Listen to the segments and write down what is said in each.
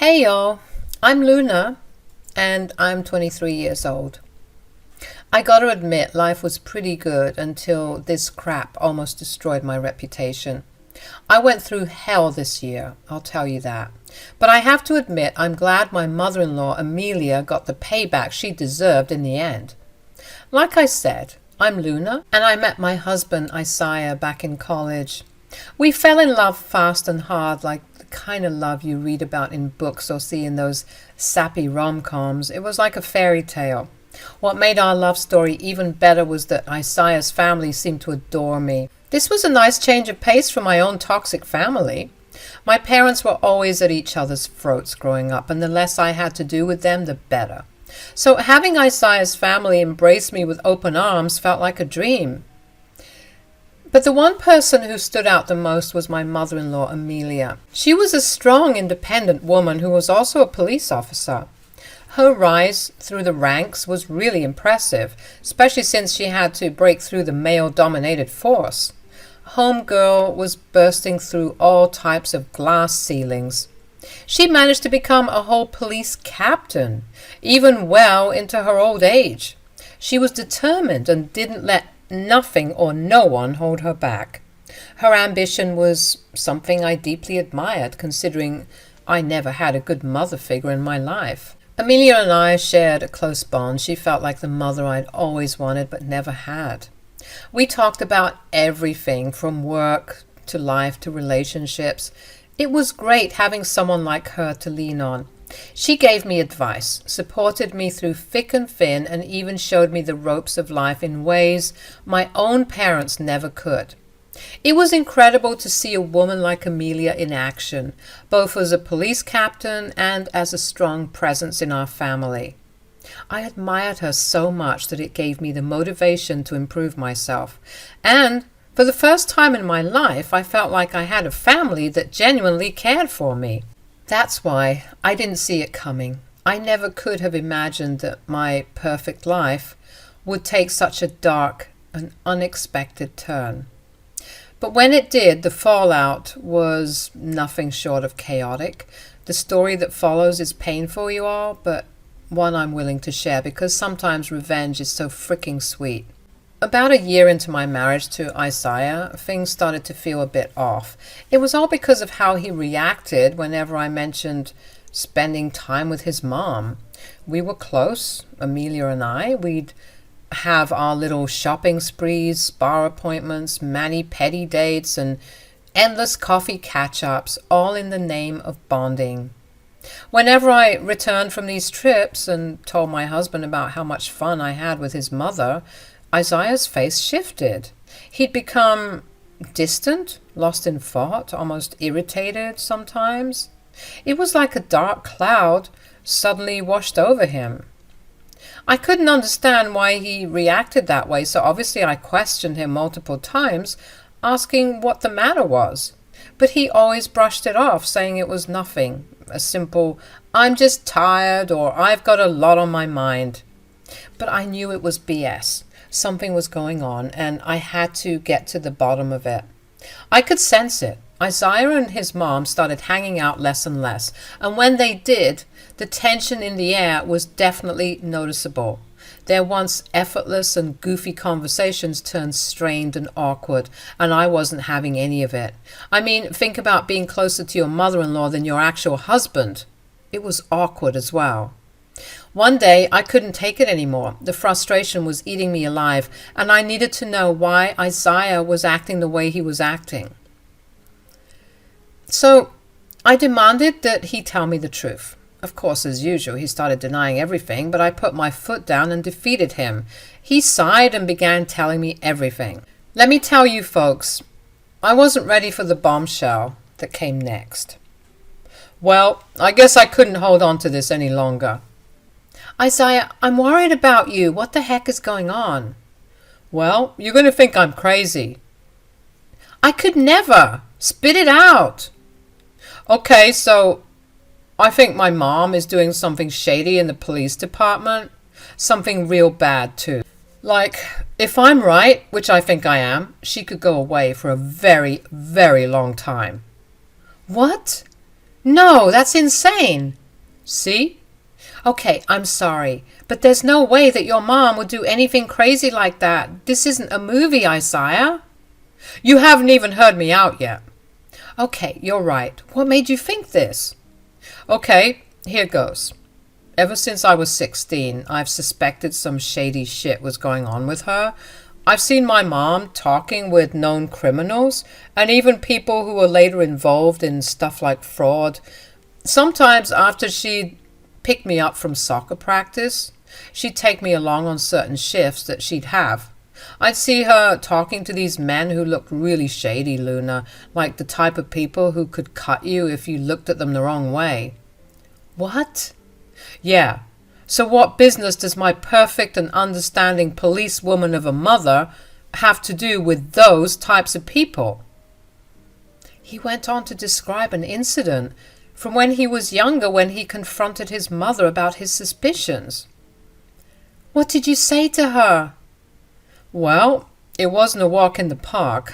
Hey y'all, I'm Luna and I'm 23 years old. I gotta admit, life was pretty good until this crap almost destroyed my reputation. I went through hell this year, I'll tell you that. But I have to admit, I'm glad my mother-in-law Amelia got the payback she deserved in the end. Like I said, I'm Luna and I met my husband Isaiah back in college. We fell in love fast and hard, like the kind of love you read about in books or see in those sappy rom-coms. It was like a fairy tale. What made our love story even better was that Isaiah's family seemed to adore me. This was a nice change of pace from my own toxic family. My parents were always at each other's throats growing up, and the less I had to do with them, the better. So having Isaiah's family embrace me with open arms felt like a dream. But the one person who stood out the most was my mother-in-law, Amelia. She was a strong, independent woman who was also a police officer. Her rise through the ranks was really impressive, especially since she had to break through the male-dominated force. Homegirl was bursting through all types of glass ceilings. She managed to become a whole police captain, even well into her old age. She was determined and didn't let nothing or no one hold her back. Her ambition was something I deeply admired, considering I never had a good mother figure in my life. Amelia and I shared a close bond. She felt like the mother I'd always wanted but never had. We talked about everything from work to life to relationships. It was great having someone like her to lean on. She gave me advice, supported me through thick and thin, and even showed me the ropes of life in ways my own parents never could. It was incredible to see a woman like Amelia in action, both as a police captain and as a strong presence in our family. I admired her so much that it gave me the motivation to improve myself. And for the first time in my life, I felt like I had a family that genuinely cared for me. That's why I didn't see it coming. I never could have imagined that my perfect life would take such a dark and unexpected turn. But when it did, the fallout was nothing short of chaotic. The story that follows is painful, you all, but one I'm willing to share because sometimes revenge is so freaking sweet. About a year into my marriage to Isaiah, things started to feel a bit off. It was all because of how he reacted whenever I mentioned spending time with his mom. We were close, Amelia and I. We'd have our little shopping sprees, spa appointments, mani-pedi dates, and endless coffee catch-ups, all in the name of bonding. Whenever I returned from these trips and told my husband about how much fun I had with his mother, Isaiah's face shifted. He'd become distant, lost in thought, almost irritated sometimes. It was like a dark cloud suddenly washed over him. I couldn't understand why he reacted that way, so obviously I questioned him multiple times, asking what the matter was. But he always brushed it off, saying it was nothing, a simple, "I'm just tired," or "I've got a lot on my mind." But I knew it was BS. Something was going on, and I had to get to the bottom of it. I could sense it. Isaiah and his mom started hanging out less and less, and when they did, the tension in the air was definitely noticeable. Their once effortless and goofy conversations turned strained and awkward, and I wasn't having any of it. I mean, think about being closer to your mother-in-law than your actual husband. It was awkward as well. One day, I couldn't take it anymore. The frustration was eating me alive, and I needed to know why Isaiah was acting the way he was acting. So, I demanded that he tell me the truth. Of course, as usual, he started denying everything, but I put my foot down and defeated him. He sighed and began telling me everything. Let me tell you, folks, I wasn't ready for the bombshell that came next. Well, I guess I couldn't hold on to this any longer. Isaiah, I'm worried about you. What the heck is going on? Well, you're going to think I'm crazy. I could never. Spit it out. Okay, so I think my mom is doing something shady in the police department. Something real bad, too. Like, if I'm right, which I think I am, she could go away for a very, very long time. What? No, that's insane. See? Okay, I'm sorry, but there's no way that your mom would do anything crazy like that. This isn't a movie, Isaiah. You haven't even heard me out yet. Okay, you're right. What made you think this? Okay, here goes. Ever since I was 16, I've suspected some shady shit was going on with her. I've seen my mom talking with known criminals and even people who were later involved in stuff like fraud. Sometimes after she'd pick me up from soccer practice, she'd take me along on certain shifts that she'd have. I'd see her talking to these men who looked really shady, Luna, like the type of people who could cut you if you looked at them the wrong way. What? Yeah. So what business does my perfect and understanding policewoman of a mother have to do with those types of people? He went on to describe an incident from when he was younger, when he confronted his mother about his suspicions. What did you say to her? Well, it wasn't a walk in the park.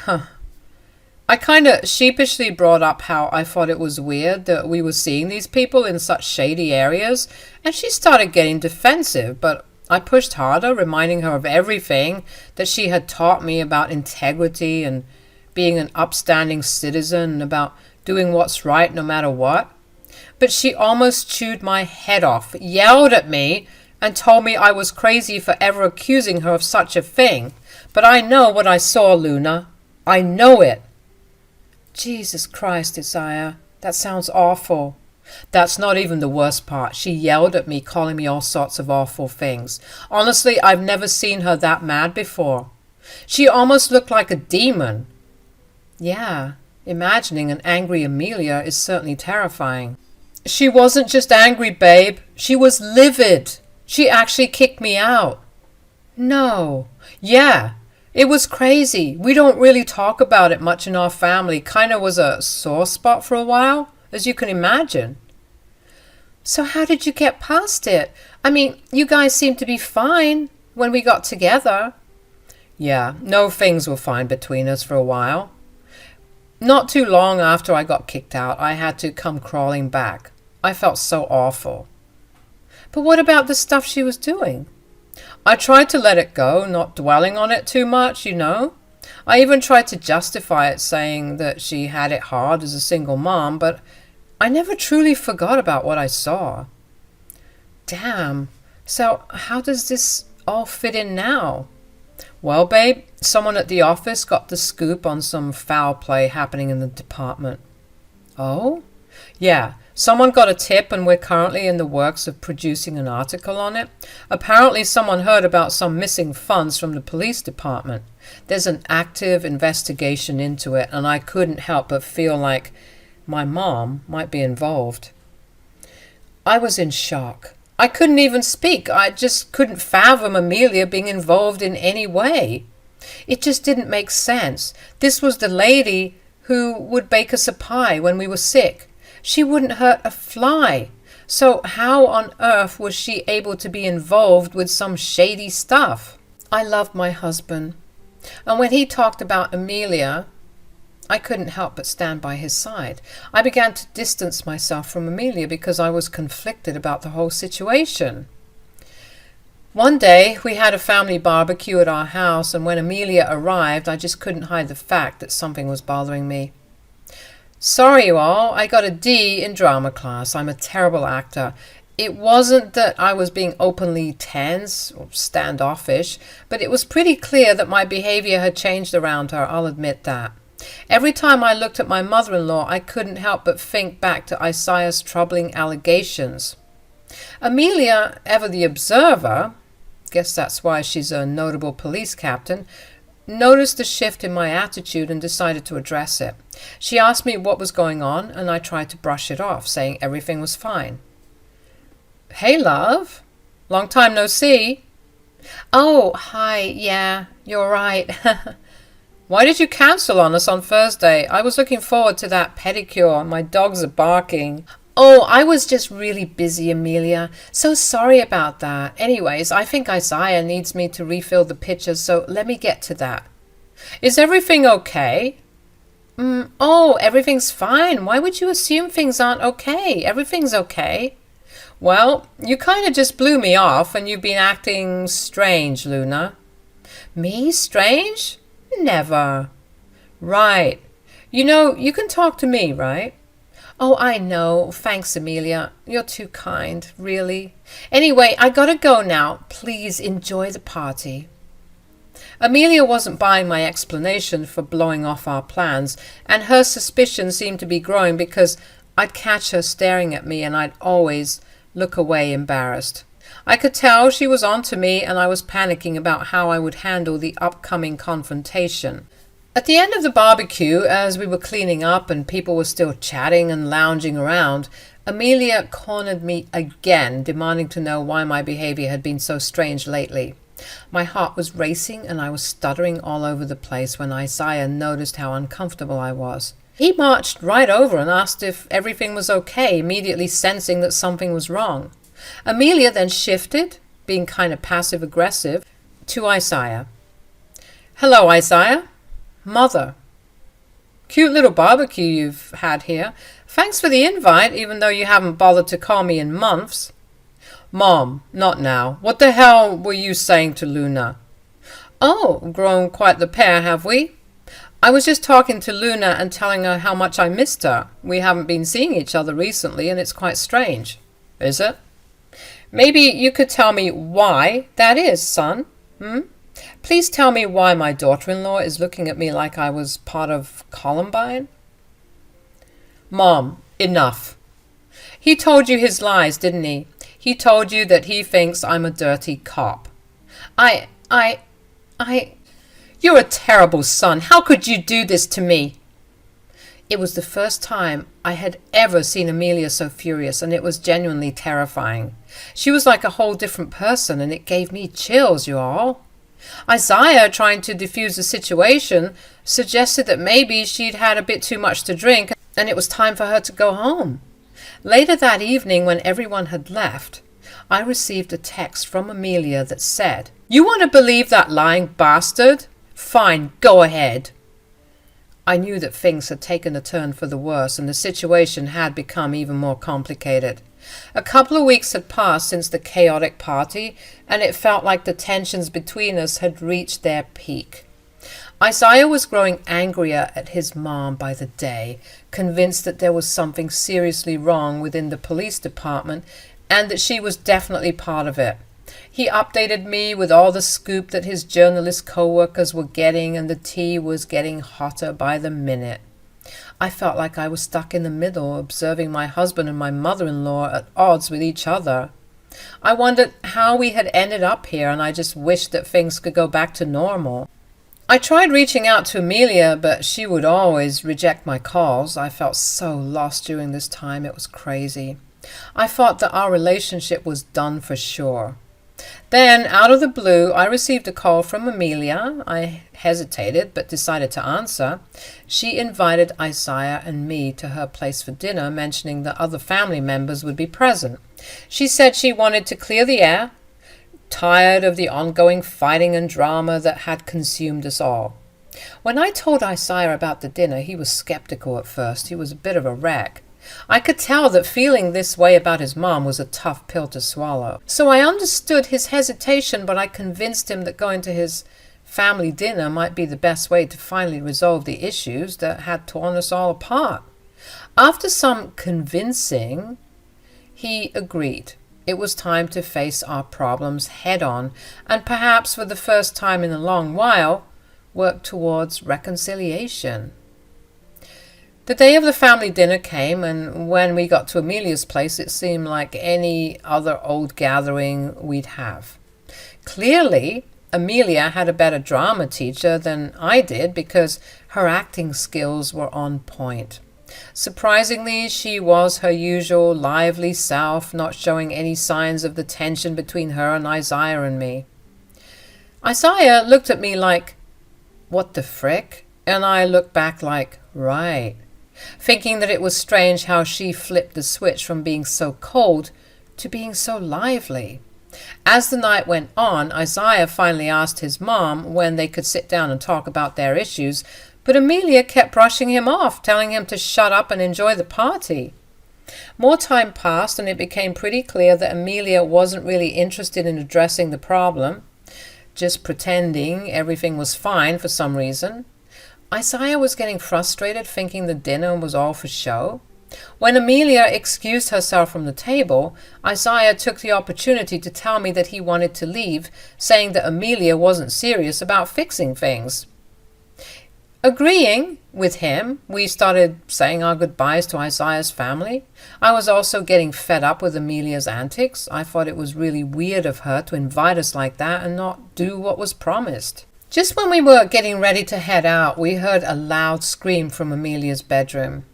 I kind of sheepishly brought up how I thought it was weird that we were seeing these people in such shady areas, and she started getting defensive, but I pushed harder, reminding her of everything that she had taught me about integrity and being an upstanding citizen and about doing what's right no matter what. But she almost chewed my head off, yelled at me, and told me I was crazy for ever accusing her of such a thing. But I know what I saw, Luna. I know it. Jesus Christ, Isaiah, that sounds awful. That's not even the worst part. She yelled at me, calling me all sorts of awful things. Honestly, I've never seen her that mad before. She almost looked like a demon. Yeah, imagining an angry Amelia is certainly terrifying. She wasn't just angry, babe. She was livid. She actually kicked me out. No. Yeah. It was crazy. We don't really talk about it much in our family. Kinda was a sore spot for a while, as you can imagine. So how did you get past it? I mean, you guys seemed to be fine when we got together. Yeah, no, things were fine between us for a while. Not too long after I got kicked out, I had to come crawling back. I felt so awful. But what about the stuff she was doing? I tried to let it go, not dwelling on it too much, you know. I even tried to justify it, saying that she had it hard as a single mom, but I never truly forgot about what I saw. Damn. So how does this all fit in now? Well, babe, someone at the office got the scoop on some foul play happening in the department. Oh? Yeah. Someone got a tip and we're currently in the works of producing an article on it. Apparently someone heard about some missing funds from the police department. There's an active investigation into it, and I couldn't help but feel like my mom might be involved. I was in shock. I couldn't even speak. I just couldn't fathom Amelia being involved in any way. It just didn't make sense. This was the lady who would bake us a pie when we were sick. She wouldn't hurt a fly. So how on earth was she able to be involved with some shady stuff? I loved my husband. And when he talked about Amelia, I couldn't help but stand by his side. I began to distance myself from Amelia because I was conflicted about the whole situation. One day, we had a family barbecue at our house, and when Amelia arrived, I just couldn't hide the fact that something was bothering me. Sorry, you all, I got a D in drama class. I'm a terrible actor. It wasn't that I was being openly tense or standoffish, but it was pretty clear that my behavior had changed around her, I'll admit that. Every time I looked at my mother-in-law, I couldn't help but think back to Isaiah's troubling allegations. Amelia, ever the observer, guess that's why she's a notable police captain, noticed the shift in my attitude and decided to address it. She asked me what was going on, and I tried to brush it off, saying everything was fine. Hey, love. Long time no see. Oh, hi. Yeah, you're right. Why did you cancel on us on Thursday? I was looking forward to that pedicure. My dogs are barking. Oh, I was just really busy, Amelia. So sorry about that. Anyways, I think Isaiah needs me to refill the pitcher, so let me get to that. Is everything okay? Oh, everything's fine. Why would you assume things aren't okay? Everything's okay. Well, you kind of just blew me off and you've been acting strange, Luna. Me? Strange? Never. Right. You know, you can talk to me, right? Oh, I know. Thanks, Amelia. You're too kind, really. Anyway, I gotta go now. Please enjoy the party. Amelia wasn't buying my explanation for blowing off our plans, and her suspicion seemed to be growing because I'd catch her staring at me and I'd always look away embarrassed. I could tell she was on to me and I was panicking about how I would handle the upcoming confrontation. At the end of the barbecue, as we were cleaning up and people were still chatting and lounging around, Amelia cornered me again, demanding to know why my behavior had been so strange lately. My heart was racing and I was stuttering all over the place when Isaiah noticed how uncomfortable I was. He marched right over and asked if everything was okay, immediately sensing that something was wrong. Amelia then shifted, being kind of passive-aggressive, to Isaiah. Hello, Isaiah. Mother. Cute little barbecue you've had here. Thanks for the invite, even though you haven't bothered to call me in months. Mom, not now. What the hell were you saying to Luna? Oh, grown quite the pair, have we? I was just talking to Luna and telling her how much I missed her. We haven't been seeing each other recently and it's quite strange. Is it? Maybe you could tell me why that is, son. Please tell me why my daughter-in-law is looking at me like I was part of Columbine. Mom, enough. He told you his lies, didn't he? He told you that he thinks I'm a dirty cop. You're a terrible son. How could you do this to me? It was the first time I had ever seen Amelia so furious, and it was genuinely terrifying. She was like a whole different person, and it gave me chills, you all. Isaiah, trying to defuse the situation, suggested that maybe she'd had a bit too much to drink, and it was time for her to go home. Later that evening, when everyone had left, I received a text from Amelia that said, "You want to believe that lying bastard? Fine, go ahead." I knew that things had taken a turn for the worse and the situation had become even more complicated. A couple of weeks had passed since the chaotic party, and it felt like the tensions between us had reached their peak. Isaiah was growing angrier at his mom by the day, convinced that there was something seriously wrong within the police department and that she was definitely part of it. He updated me with all the scoop that his journalist co-workers were getting, and the tea was getting hotter by the minute. I felt like I was stuck in the middle, observing my husband and my mother-in-law at odds with each other. I wondered how we had ended up here, and I just wished that things could go back to normal. I tried reaching out to Amelia, but she would always reject my calls. I felt so lost during this time, it was crazy. I thought that our relationship was done for sure. Then, out of the blue, I received a call from Amelia. I hesitated, but decided to answer. She invited Isaiah and me to her place for dinner, mentioning that other family members would be present. She said she wanted to clear the air, tired of the ongoing fighting and drama that had consumed us all. When I told Isaiah about the dinner, he was skeptical at first. He was a bit of a wreck. I could tell that feeling this way about his mom was a tough pill to swallow. So I understood his hesitation, but I convinced him that going to his family dinner might be the best way to finally resolve the issues that had torn us all apart. After some convincing, he agreed. It was time to face our problems head on, and perhaps for the first time in a long while, work towards reconciliation. The day of the family dinner came, and when we got to Amelia's place, it seemed like any other old gathering we'd have. Clearly, Amelia had a better drama teacher than I did because her acting skills were on point. Surprisingly, she was her usual lively self, not showing any signs of the tension between her and Isaiah and me. Isaiah looked at me like, "What the frick?" And I looked back like, "Right," thinking that it was strange how she flipped the switch from being so cold to being so lively. As the night went on, Isaiah finally asked his mom when they could sit down and talk about their issues, But Amelia kept brushing him off, telling him to shut up and enjoy the party. More time passed, and it became pretty clear that Amelia wasn't really interested in addressing the problem, just pretending everything was fine for some reason. Isaiah was getting frustrated, thinking the dinner was all for show. When Amelia excused herself from the table, Isaiah took the opportunity to tell me that he wanted to leave, saying that Amelia wasn't serious about fixing things. Agreeing with him, we started saying our goodbyes to Isaiah's family. I was also getting fed up with Amelia's antics. I thought it was really weird of her to invite us like that and not do what was promised. Just when we were getting ready to head out, we heard a loud scream from Amelia's bedroom.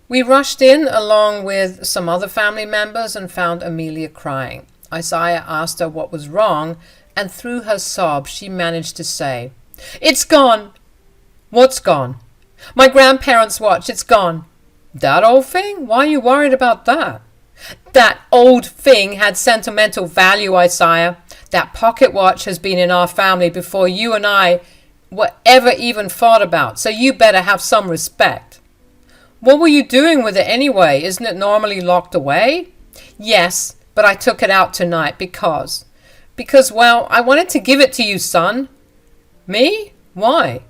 We rushed in along with some other family members and found Amelia crying. Isaiah asked her what was wrong, and through her sobs she managed to say, "It's gone." "What's gone?" "My grandparents' watch. It's gone." "That old thing? Why are you worried about that?" "That old thing had sentimental value, Isaiah. That pocket watch has been in our family before you and I were ever even thought about, so you better have some respect." "What were you doing with it anyway? Isn't it normally locked away?" "Yes, but I took it out tonight because, well, I wanted to give it to you, son." "Me? Why?"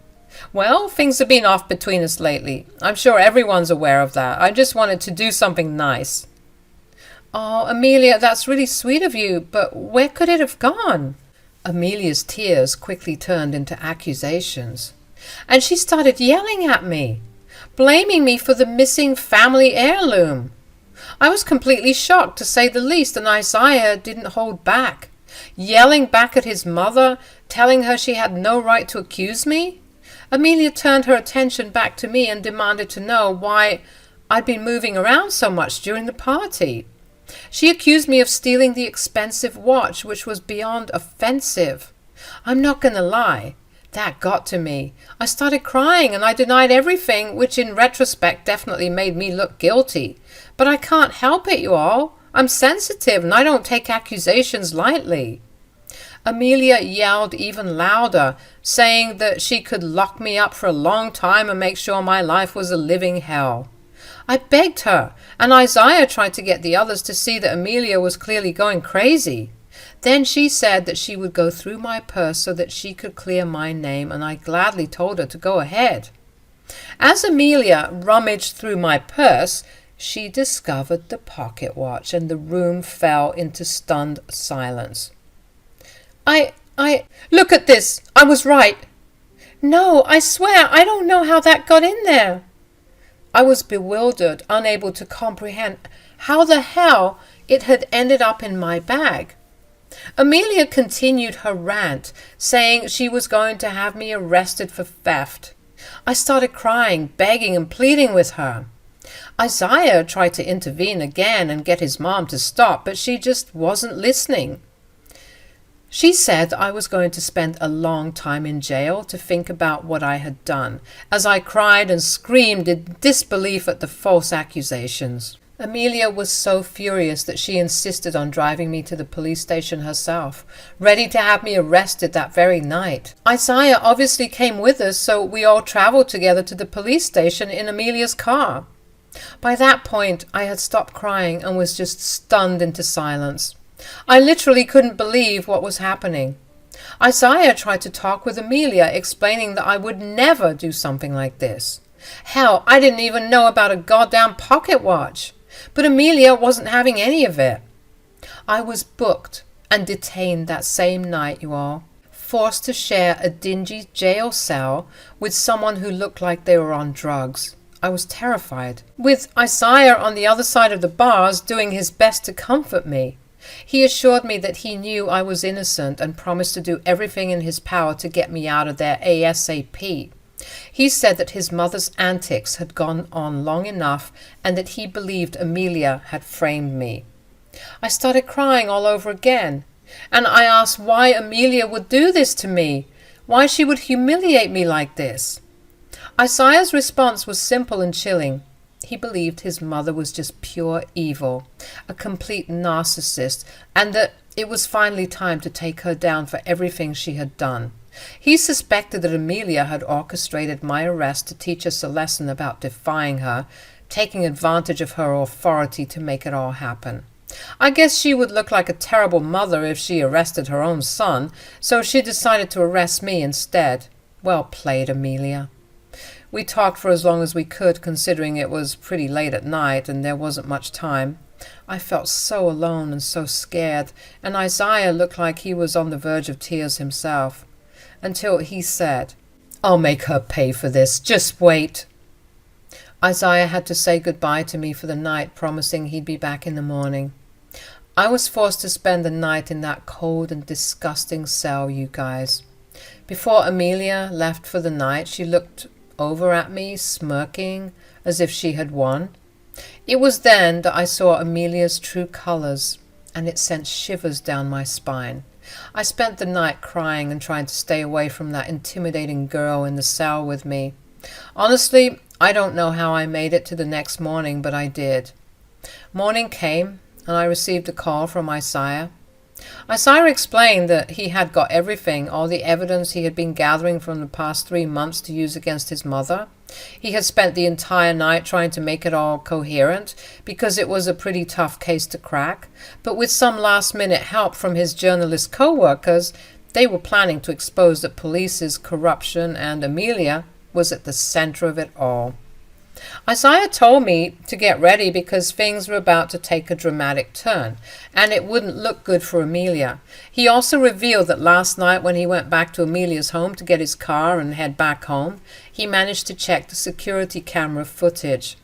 "Well, things have been off between us lately. I'm sure everyone's aware of that. I just wanted to do something nice." "Oh, Amelia, that's really sweet of you, but where could it have gone?" Amelia's tears quickly turned into accusations, and she started yelling at me, blaming me for the missing family heirloom. I was completely shocked, to say the least, and Isaiah didn't hold back, yelling back at his mother, telling her she had no right to accuse me. Amelia turned her attention back to me and demanded to know why I'd been moving around so much during the party. She accused me of stealing the expensive watch, which was beyond offensive. I'm not going to lie. That got to me. I started crying and I denied everything, which in retrospect definitely made me look guilty. But I can't help it, you all. I'm sensitive and I don't take accusations lightly. Amelia yelled even louder, saying that she could lock me up for a long time and make sure my life was a living hell. I begged her, and Isaiah tried to get the others to see that Amelia was clearly going crazy. Then she said that she would go through my purse so that she could clear my name, and I gladly told her to go ahead. As Amelia rummaged through my purse, she discovered the pocket watch, and the room fell into stunned silence. Look at this! I was right! No, I swear, I don't know how that got in there. I was bewildered, unable to comprehend how the hell it had ended up in my bag. Amelia continued her rant, saying she was going to have me arrested for theft. I started crying, begging and pleading with her. Isaiah tried to intervene again and get his mom to stop, but she just wasn't listening. She said I was going to spend a long time in jail to think about what I had done, as I cried and screamed in disbelief at the false accusations. Amelia was so furious that she insisted on driving me to the police station herself, ready to have me arrested that very night. Isaiah obviously came with us, so we all traveled together to the police station in Amelia's car. By that point, I had stopped crying and was just stunned into silence. I literally couldn't believe what was happening. Isaiah tried to talk with Amelia, explaining that I would never do something like this. Hell, I didn't even know about a goddamn pocket watch. But Amelia wasn't having any of it. I was booked and detained that same night, you all, forced to share a dingy jail cell with someone who looked like they were on drugs. I was terrified, with Isaiah on the other side of the bars doing his best to comfort me. He assured me that he knew I was innocent and promised to do everything in his power to get me out of there ASAP. He said that his mother's antics had gone on long enough and that he believed Amelia had framed me. I started crying all over again, and I asked why Amelia would do this to me, why she would humiliate me like this. Isaiah's response was simple and chilling. He believed his mother was just pure evil, a complete narcissist, and that it was finally time to take her down for everything she had done. He suspected that Amelia had orchestrated my arrest to teach us a lesson about defying her, taking advantage of her authority to make it all happen. I guess she would look like a terrible mother if she arrested her own son, so she decided to arrest me instead. Well played, Amelia. We talked for as long as we could, considering it was pretty late at night and there wasn't much time. I felt so alone and so scared, and Isaiah looked like he was on the verge of tears himself, until he said, "I'll make her pay for this. Just wait." Isaiah had to say goodbye to me for the night, promising he'd be back in the morning. I was forced to spend the night in that cold and disgusting cell, you guys. Before Amelia left for the night, she looked over at me, smirking, as if she had won. It was then that I saw Amelia's true colors, and it sent shivers down my spine. I spent the night crying and trying to stay away from that intimidating girl in the cell with me. Honestly, I don't know how I made it to the next morning, but I did. Morning came, and I received a call from Isaiah. Isaiah explained that he had got everything, all the evidence he had been gathering from the past 3 months to use against his mother. He had spent the entire night trying to make it all coherent, because it was a pretty tough case to crack, but with some last-minute help from his journalist co-workers, they were planning to expose the police's corruption, and Amelia was at the center of it all. Isaiah told me to get ready because things were about to take a dramatic turn, and it wouldn't look good for Amelia. He also revealed that last night when he went back to Amelia's home to get his car and head back home, he managed to check the security camera footage.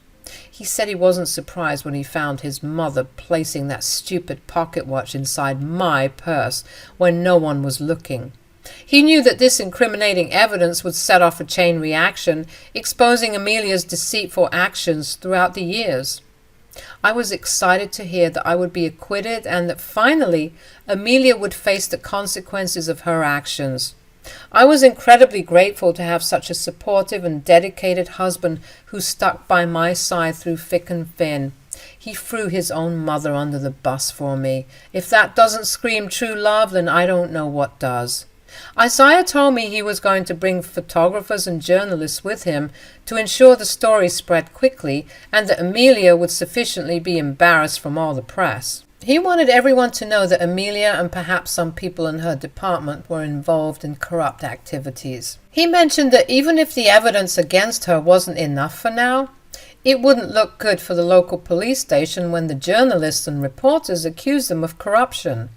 He said he wasn't surprised when he found his mother placing that stupid pocket watch inside my purse when no one was looking. He knew that this incriminating evidence would set off a chain reaction, exposing Amelia's deceitful actions throughout the years. I was excited to hear that I would be acquitted and that finally Amelia would face the consequences of her actions. I was incredibly grateful to have such a supportive and dedicated husband who stuck by my side through thick and thin. He threw his own mother under the bus for me. If that doesn't scream true love, then I don't know what does. Isaiah told me he was going to bring photographers and journalists with him to ensure the story spread quickly and that Amelia would sufficiently be embarrassed from all the press. He wanted everyone to know that Amelia and perhaps some people in her department were involved in corrupt activities. He mentioned that even if the evidence against her wasn't enough for now, it wouldn't look good for the local police station when the journalists and reporters accused them of corruption.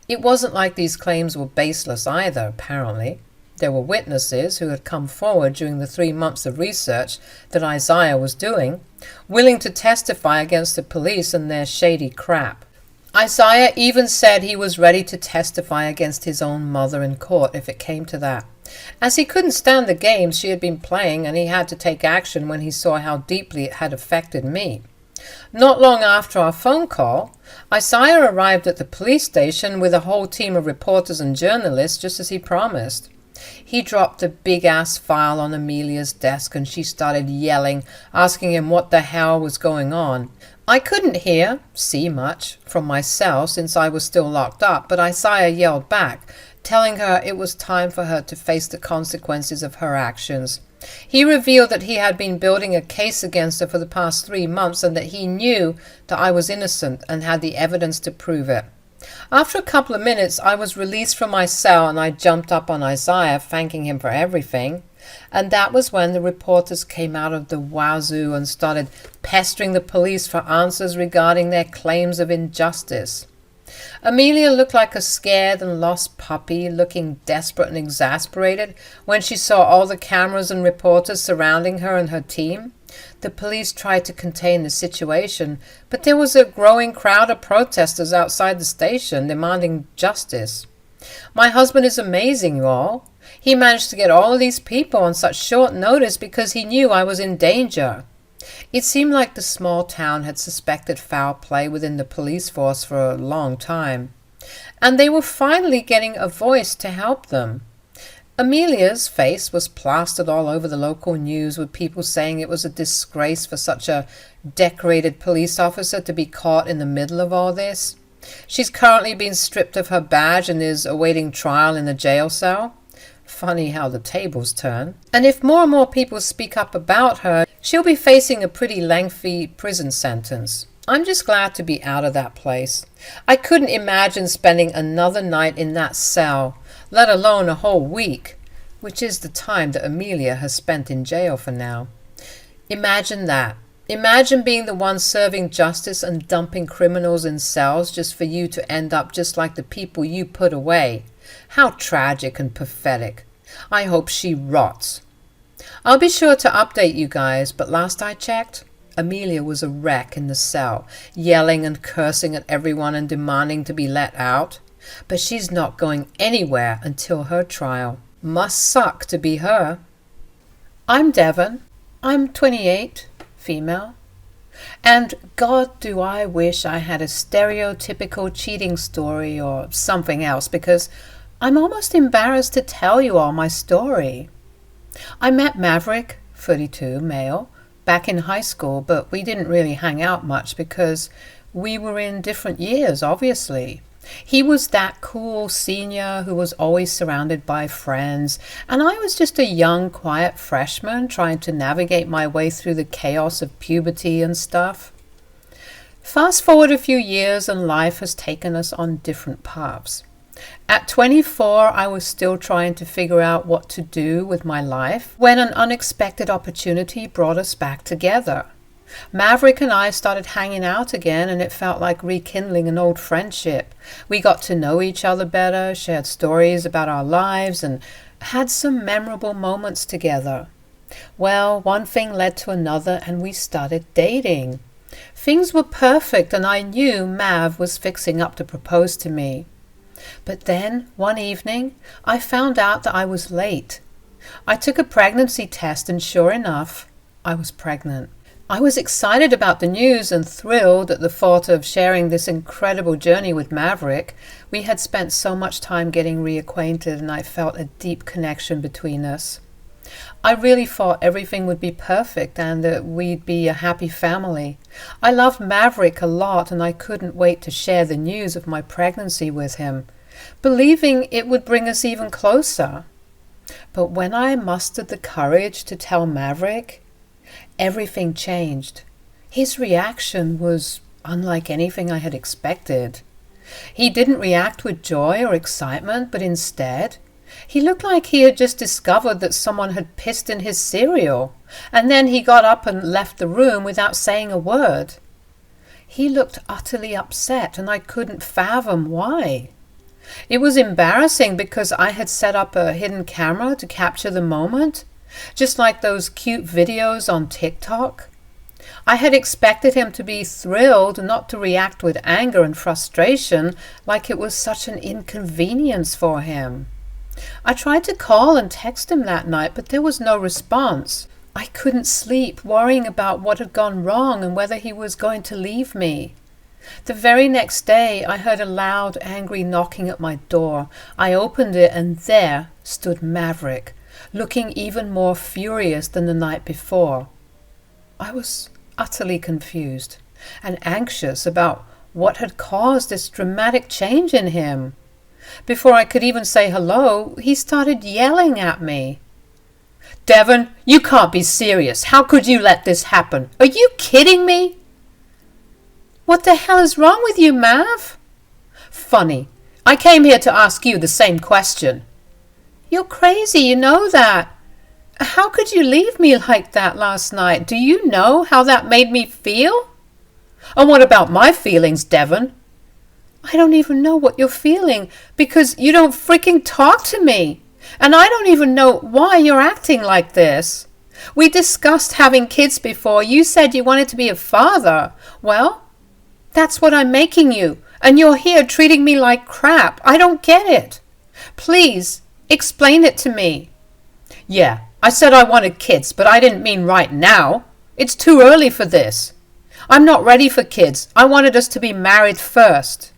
It wasn't like these claims were baseless either, apparently. There were witnesses who had come forward during the 3 months of research that Isaiah was doing, willing to testify against the police and their shady crap. Isaiah even said he was ready to testify against his own mother in court if it came to that, as he couldn't stand the games she had been playing and he had to take action when he saw how deeply it had affected me. Not long after our phone call, Isaiah arrived at the police station with a whole team of reporters and journalists, just as he promised. He dropped a big-ass file on Amelia's desk and she started yelling, asking him what the hell was going on. I couldn't see much from my cell since I was still locked up, but Isaiah yelled back, telling her it was time for her to face the consequences of her actions. He revealed that he had been building a case against her for the past 3 months and that he knew that I was innocent and had the evidence to prove it. After a couple of minutes, I was released from my cell and I jumped up on Isaiah, thanking him for everything. And that was when the reporters came out of the wazoo and started pestering the police for answers regarding their claims of injustice. Amelia looked like a scared and lost puppy, looking desperate and exasperated when she saw all the cameras and reporters surrounding her and her team. The police tried to contain the situation, but there was a growing crowd of protesters outside the station demanding justice. My husband is amazing, you all. He managed to get all of these people on such short notice because he knew I was in danger. It seemed like the small town had suspected foul play within the police force for a long time, and they were finally getting a voice to help them. Amelia's face was plastered all over the local news, with people saying it was a disgrace for such a decorated police officer to be caught in the middle of all this. She's currently been stripped of her badge and is awaiting trial in a jail cell. Funny how the tables turn. And if more and more people speak up about her, she'll be facing a pretty lengthy prison sentence. I'm just glad to be out of that place. I couldn't imagine spending another night in that cell, let alone a whole week, which is the time that Amelia has spent in jail for now. Imagine that. Imagine being the one serving justice and dumping criminals in cells just for you to end up just like the people you put away. How tragic and pathetic. I hope she rots. I'll be sure to update you guys, but last I checked, Amelia was a wreck in the cell, yelling and cursing at everyone and demanding to be let out. But she's not going anywhere until her trial. Must suck to be her. I'm Devon. I'm 28, female. And God, do I wish I had a stereotypical cheating story or something else, because I'm almost embarrassed to tell you all my story. I met Maverick, 32, male, back in high school, but we didn't really hang out much because we were in different years, obviously. He was that cool senior who was always surrounded by friends, and I was just a young, quiet freshman trying to navigate my way through the chaos of puberty and stuff. Fast forward a few years and life has taken us on different paths. At 24, I was still trying to figure out what to do with my life when an unexpected opportunity brought us back together. Maverick and I started hanging out again, and it felt like rekindling an old friendship. We got to know each other better, shared stories about our lives, and had some memorable moments together. Well, one thing led to another, and we started dating. Things were perfect, and I knew Mav was fixing up to propose to me. But then, one evening, I found out that I was late. I took a pregnancy test, and sure enough, I was pregnant. I was excited about the news and thrilled at the thought of sharing this incredible journey with Maverick. We had spent so much time getting reacquainted, and I felt a deep connection between us. I really thought everything would be perfect and that we'd be a happy family. I loved Maverick a lot, and I couldn't wait to share the news of my pregnancy with him, believing it would bring us even closer. But when I mustered the courage to tell Maverick, everything changed. His reaction was unlike anything I had expected. He didn't react with joy or excitement, but instead, he looked like he had just discovered that someone had pissed in his cereal, and then he got up and left the room without saying a word. He looked utterly upset, and I couldn't fathom why. It was embarrassing because I had set up a hidden camera to capture the moment, just like those cute videos on TikTok. I had expected him to be thrilled, not to react with anger and frustration like it was such an inconvenience for him. I tried to call and text him that night, but there was no response. I couldn't sleep, worrying about what had gone wrong and whether he was going to leave me. The very next day, I heard a loud, angry knocking at my door. I opened it, and there stood Maverick, looking even more furious than the night before. I was utterly confused and anxious about what had caused this dramatic change in him. Before I could even say hello, he started yelling at me. "Devon, you can't be serious. How could you let this happen? Are you kidding me?" "What the hell is wrong with you, Mav?" "Funny. I came here to ask you the same question." "You're crazy, you know that. How could you leave me like that last night? Do you know how that made me feel?" "And what about my feelings, Devon?" "I don't even know what you're feeling because you don't freaking talk to me. And I don't even know why you're acting like this. We discussed having kids before. You said you wanted to be a father. Well, that's what I'm making you. And you're here treating me like crap. I don't get it. Please, explain it to me." "Yeah, I said I wanted kids, but I didn't mean right now. It's too early for this. I'm not ready for kids. I wanted us to be married first."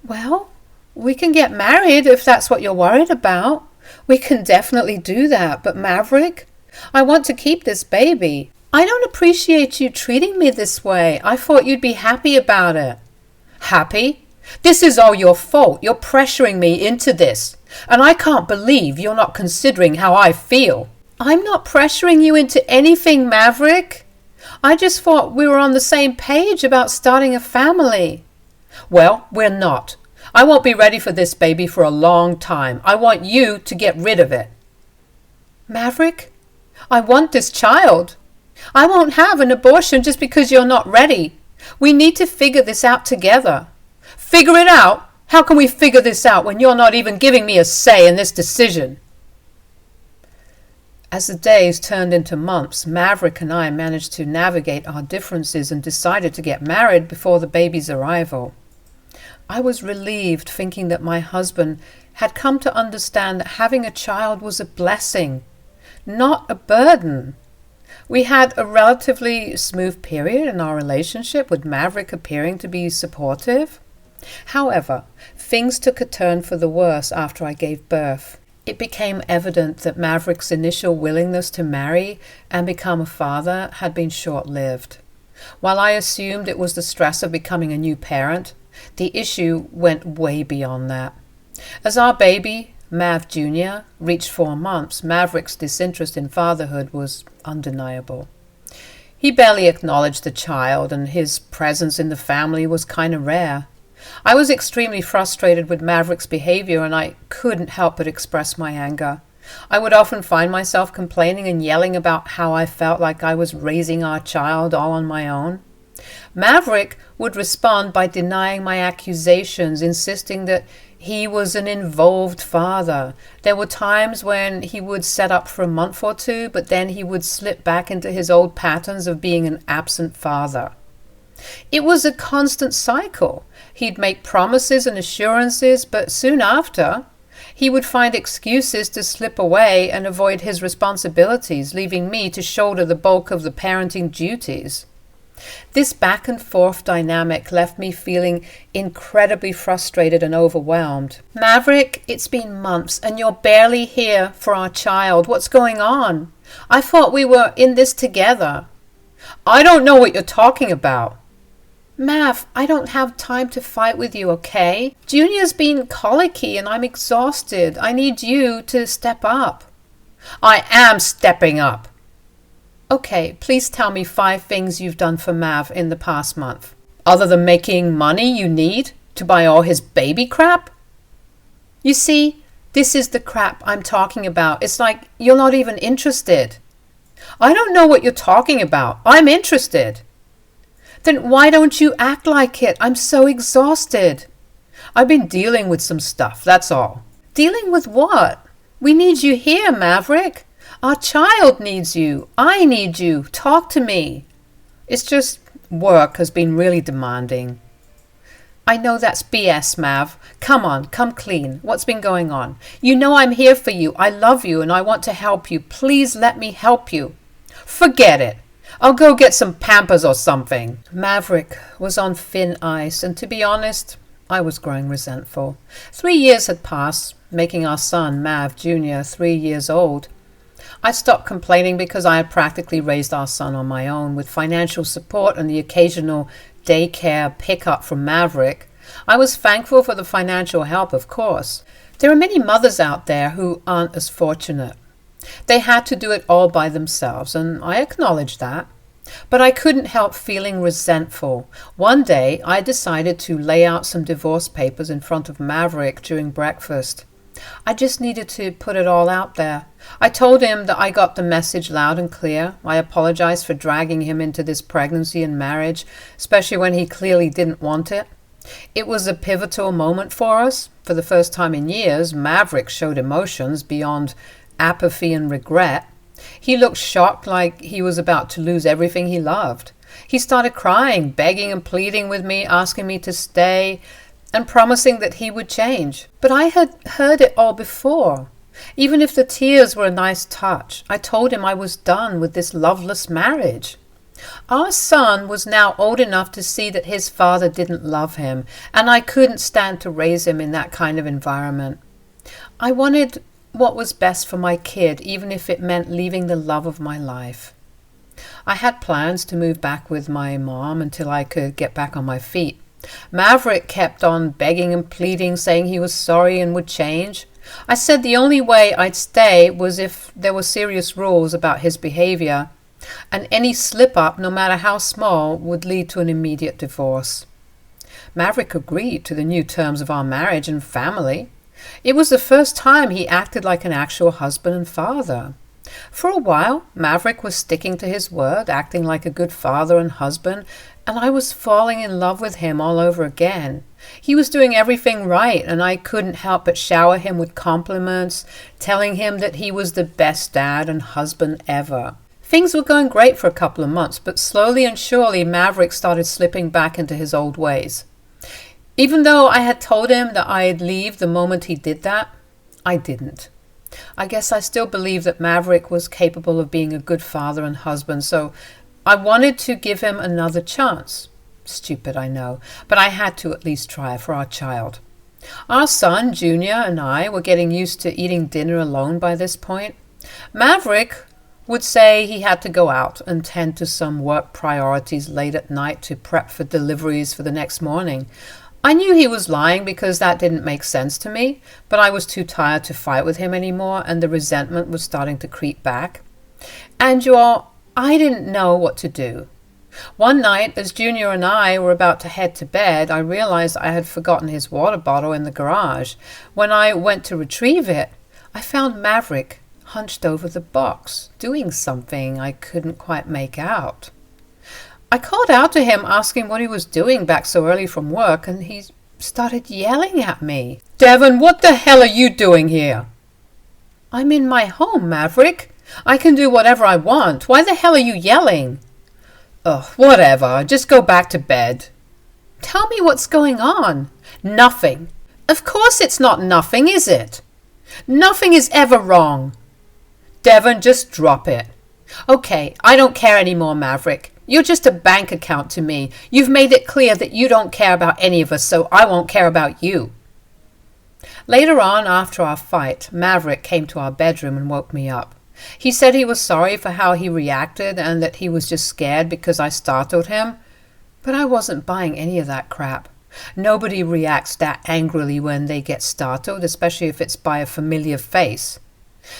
"Well, we can get married if that's what you're worried about. We can definitely do that. But Maverick, I want to keep this baby. I don't appreciate you treating me this way. I thought you'd be happy about it." "Happy? This is all your fault. You're pressuring me into this. And I can't believe you're not considering how I feel. I'm not pressuring you into anything, Maverick. I just thought we were on the same page about starting a family. Well, we're not. I won't be ready for this baby for a long time. I want you to get rid of it. Maverick, I want this child. I won't have an abortion just because you're not ready. We need to figure this out together. Figure it out? How can we figure this out when you're not even giving me a say in this decision? As the days turned into months, Maverick and I managed to navigate our differences and decided to get married before the baby's arrival. I was relieved, thinking that my husband had come to understand that having a child was a blessing, not a burden. We had a relatively smooth period in our relationship, with Maverick appearing to be supportive. However, things took a turn for the worse after I gave birth. It became evident that Maverick's initial willingness to marry and become a father had been short-lived. While I assumed it was the stress of becoming a new parent, the issue went way beyond that. As our baby, Mav Jr., reached 4 months, Maverick's disinterest in fatherhood was undeniable. He barely acknowledged the child, and his presence in the family was kind of rare. I was extremely frustrated with Maverick's behavior, and I couldn't help but express my anger. I would often find myself complaining and yelling about how I felt like I was raising our child all on my own. Maverick would respond by denying my accusations, insisting that he was an involved father. There were times when he would set up for a month or two, but then he would slip back into his old patterns of being an absent father. It was a constant cycle. He'd make promises and assurances, but soon after, he would find excuses to slip away and avoid his responsibilities, leaving me to shoulder the bulk of the parenting duties. This back and forth dynamic left me feeling incredibly frustrated and overwhelmed. Maverick, it's been months and you're barely here for our child. What's going on? I thought we were in this together. I don't know what you're talking about. Mav, I don't have time to fight with you, okay? Junior's been colicky and I'm exhausted. I need you to step up. I am stepping up. Okay, please tell me 5 things you've done for Mav in the past month. Other than making money you need to buy all his baby crap? You see, this is the crap I'm talking about. It's like you're not even interested. I don't know what you're talking about. I'm interested. Then why don't you act like it? I'm so exhausted. I've been dealing with some stuff, that's all. Dealing with what? We need you here, Maverick. Our child needs you. I need you. Talk to me. It's just work has been really demanding. I know that's BS, Mav. Come on, come clean. What's been going on? You know I'm here for you. I love you and I want to help you. Please let me help you. Forget it. I'll go get some Pampers or something. Maverick was on thin ice, and to be honest, I was growing resentful. 3 years had passed, making our son, Mav Jr., 3 years old. I stopped complaining because I had practically raised our son on my own, with financial support and the occasional daycare pickup from Maverick. I was thankful for the financial help, of course. There are many mothers out there who aren't as fortunate. They had to do it all by themselves, and I acknowledge that. But I couldn't help feeling resentful. One day, I decided to lay out some divorce papers in front of Maverick during breakfast. I just needed to put it all out there. I told him that I got the message loud and clear. I apologized for dragging him into this pregnancy and marriage, especially when he clearly didn't want it. It was a pivotal moment for us. For the first time in years, Maverick showed emotions beyond apathy and regret. He looked shocked, like he was about to lose everything he loved. He started crying, begging and pleading with me, asking me to stay, and promising that he would change. But I had heard it all before. Even if the tears were a nice touch, I told him I was done with this loveless marriage. Our son was now old enough to see that his father didn't love him, and I couldn't stand to raise him in that kind of environment. I wanted what was best for my kid, even if it meant leaving the love of my life. I had plans to move back with my mom until I could get back on my feet. Maverick kept on begging and pleading, saying he was sorry and would change. I said the only way I'd stay was if there were serious rules about his behavior, and any slip-up, no matter how small, would lead to an immediate divorce. Maverick agreed to the new terms of our marriage and family. It was the first time he acted like an actual husband and father. For a while, Maverick was sticking to his word, acting like a good father and husband, and I was falling in love with him all over again. He was doing everything right, and I couldn't help but shower him with compliments, telling him that he was the best dad and husband ever. Things were going great for a couple of months, but slowly and surely Maverick started slipping back into his old ways. Even though I had told him that I'd leave the moment he did that, I didn't. I guess I still believe that Maverick was capable of being a good father and husband, so I wanted to give him another chance. Stupid, I know, but I had to at least try for our child. Our son, Junior, and I were getting used to eating dinner alone by this point. Maverick would say he had to go out and tend to some work priorities late at night to prep for deliveries for the next morning. I knew he was lying because that didn't make sense to me, but I was too tired to fight with him anymore, and the resentment was starting to creep back. And you all, I didn't know what to do. One night, as Junior and I were about to head to bed, I realized I had forgotten his water bottle in the garage. When I went to retrieve it, I found Maverick hunched over the box, doing something I couldn't quite make out. I called out to him, asking what he was doing back so early from work, and he started yelling at me. "Devon, what the hell are you doing here?" "I'm in my home, Maverick. I can do whatever I want. Why the hell are you yelling?" "Ugh, whatever. Just go back to bed." "Tell me what's going on." "Nothing." "Of course it's not nothing, is it?" "Nothing is ever wrong." "Devon, just drop it." "Okay, I don't care anymore, Maverick. You're just a bank account to me. You've made it clear that you don't care about any of us, so I won't care about you." Later on, after our fight, Maverick came to our bedroom and woke me up. He said he was sorry for how he reacted and that he was just scared because I startled him. But I wasn't buying any of that crap. Nobody reacts that angrily when they get startled, especially if it's by a familiar face.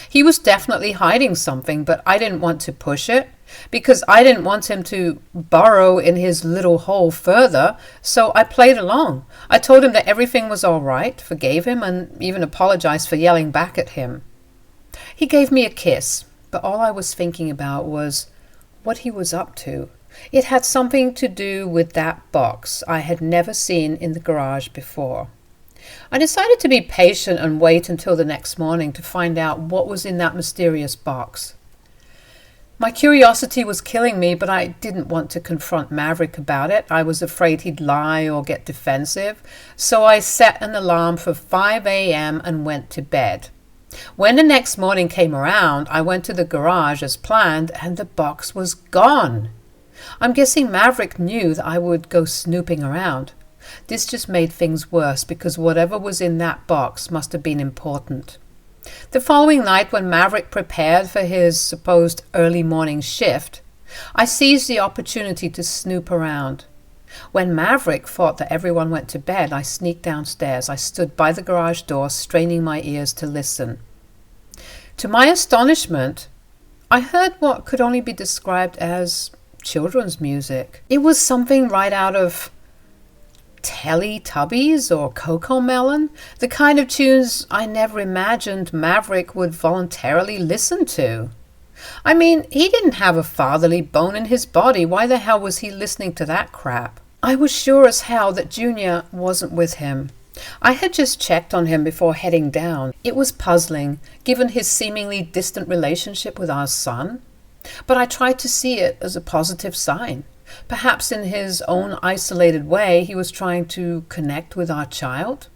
He was definitely hiding something, but I didn't want to push it because I didn't want him to burrow in his little hole further, so I played along. I told him that everything was all right, forgave him, and even apologized for yelling back at him. He gave me a kiss, but all I was thinking about was what he was up to. It had something to do with that box I had never seen in the garage before. I decided to be patient and wait until the next morning to find out what was in that mysterious box. My curiosity was killing me, but I didn't want to confront Maverick about it. I was afraid he'd lie or get defensive, so I set an alarm for 5 a.m. and went to bed. When the next morning came around, I went to the garage as planned, and the box was gone. I'm guessing Maverick knew that I would go snooping around. This just made things worse because whatever was in that box must have been important. The following night, when Maverick prepared for his supposed early morning shift, I seized the opportunity to snoop around. When Maverick thought that everyone went to bed, I sneaked downstairs. I stood by the garage door, straining my ears to listen. To my astonishment, I heard what could only be described as children's music. It was something right out of Teletubbies or Cocomelon, the kind of tunes I never imagined Maverick would voluntarily listen to. I mean, he didn't have a fatherly bone in his body. Why the hell was he listening to that crap? I was sure as hell that Junior wasn't with him. I had just checked on him before heading down. It was puzzling, given his seemingly distant relationship with our son, but I tried to see it as a positive sign. Perhaps in his own isolated way, he was trying to connect with our child.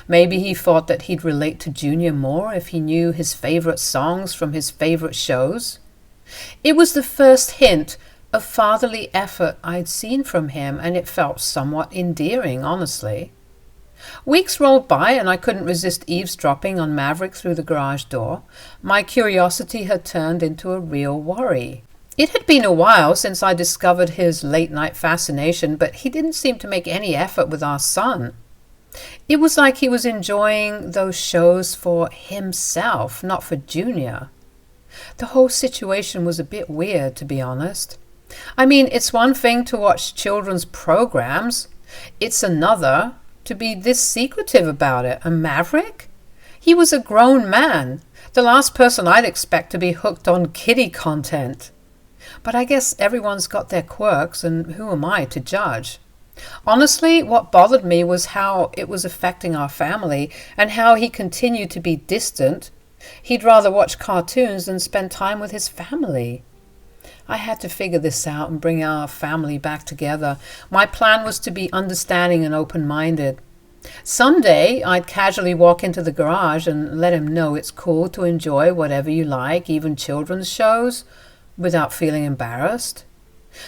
Maybe he thought that he'd relate to Junior more if he knew his favorite songs from his favorite shows. It was the first hint of fatherly effort I'd seen from him, and it felt somewhat endearing, honestly. Weeks rolled by, and I couldn't resist eavesdropping on Maverick through the garage door. My curiosity had turned into a real worry. It had been a while since I discovered his late-night fascination, but he didn't seem to make any effort with our son. It was like he was enjoying those shows for himself, not for Junior. The whole situation was a bit weird, to be honest. I mean, it's one thing to watch children's programs. It's another to be this secretive about it. And Maverick? He was a grown man, the last person I'd expect to be hooked on kiddie content. But I guess everyone's got their quirks, and who am I to judge? Honestly, what bothered me was how it was affecting our family and how he continued to be distant. He'd rather watch cartoons than spend time with his family. I had to figure this out and bring our family back together. My plan was to be understanding and open-minded. Someday I'd casually walk into the garage and let him know it's cool to enjoy whatever you like, even children's shows, without feeling embarrassed.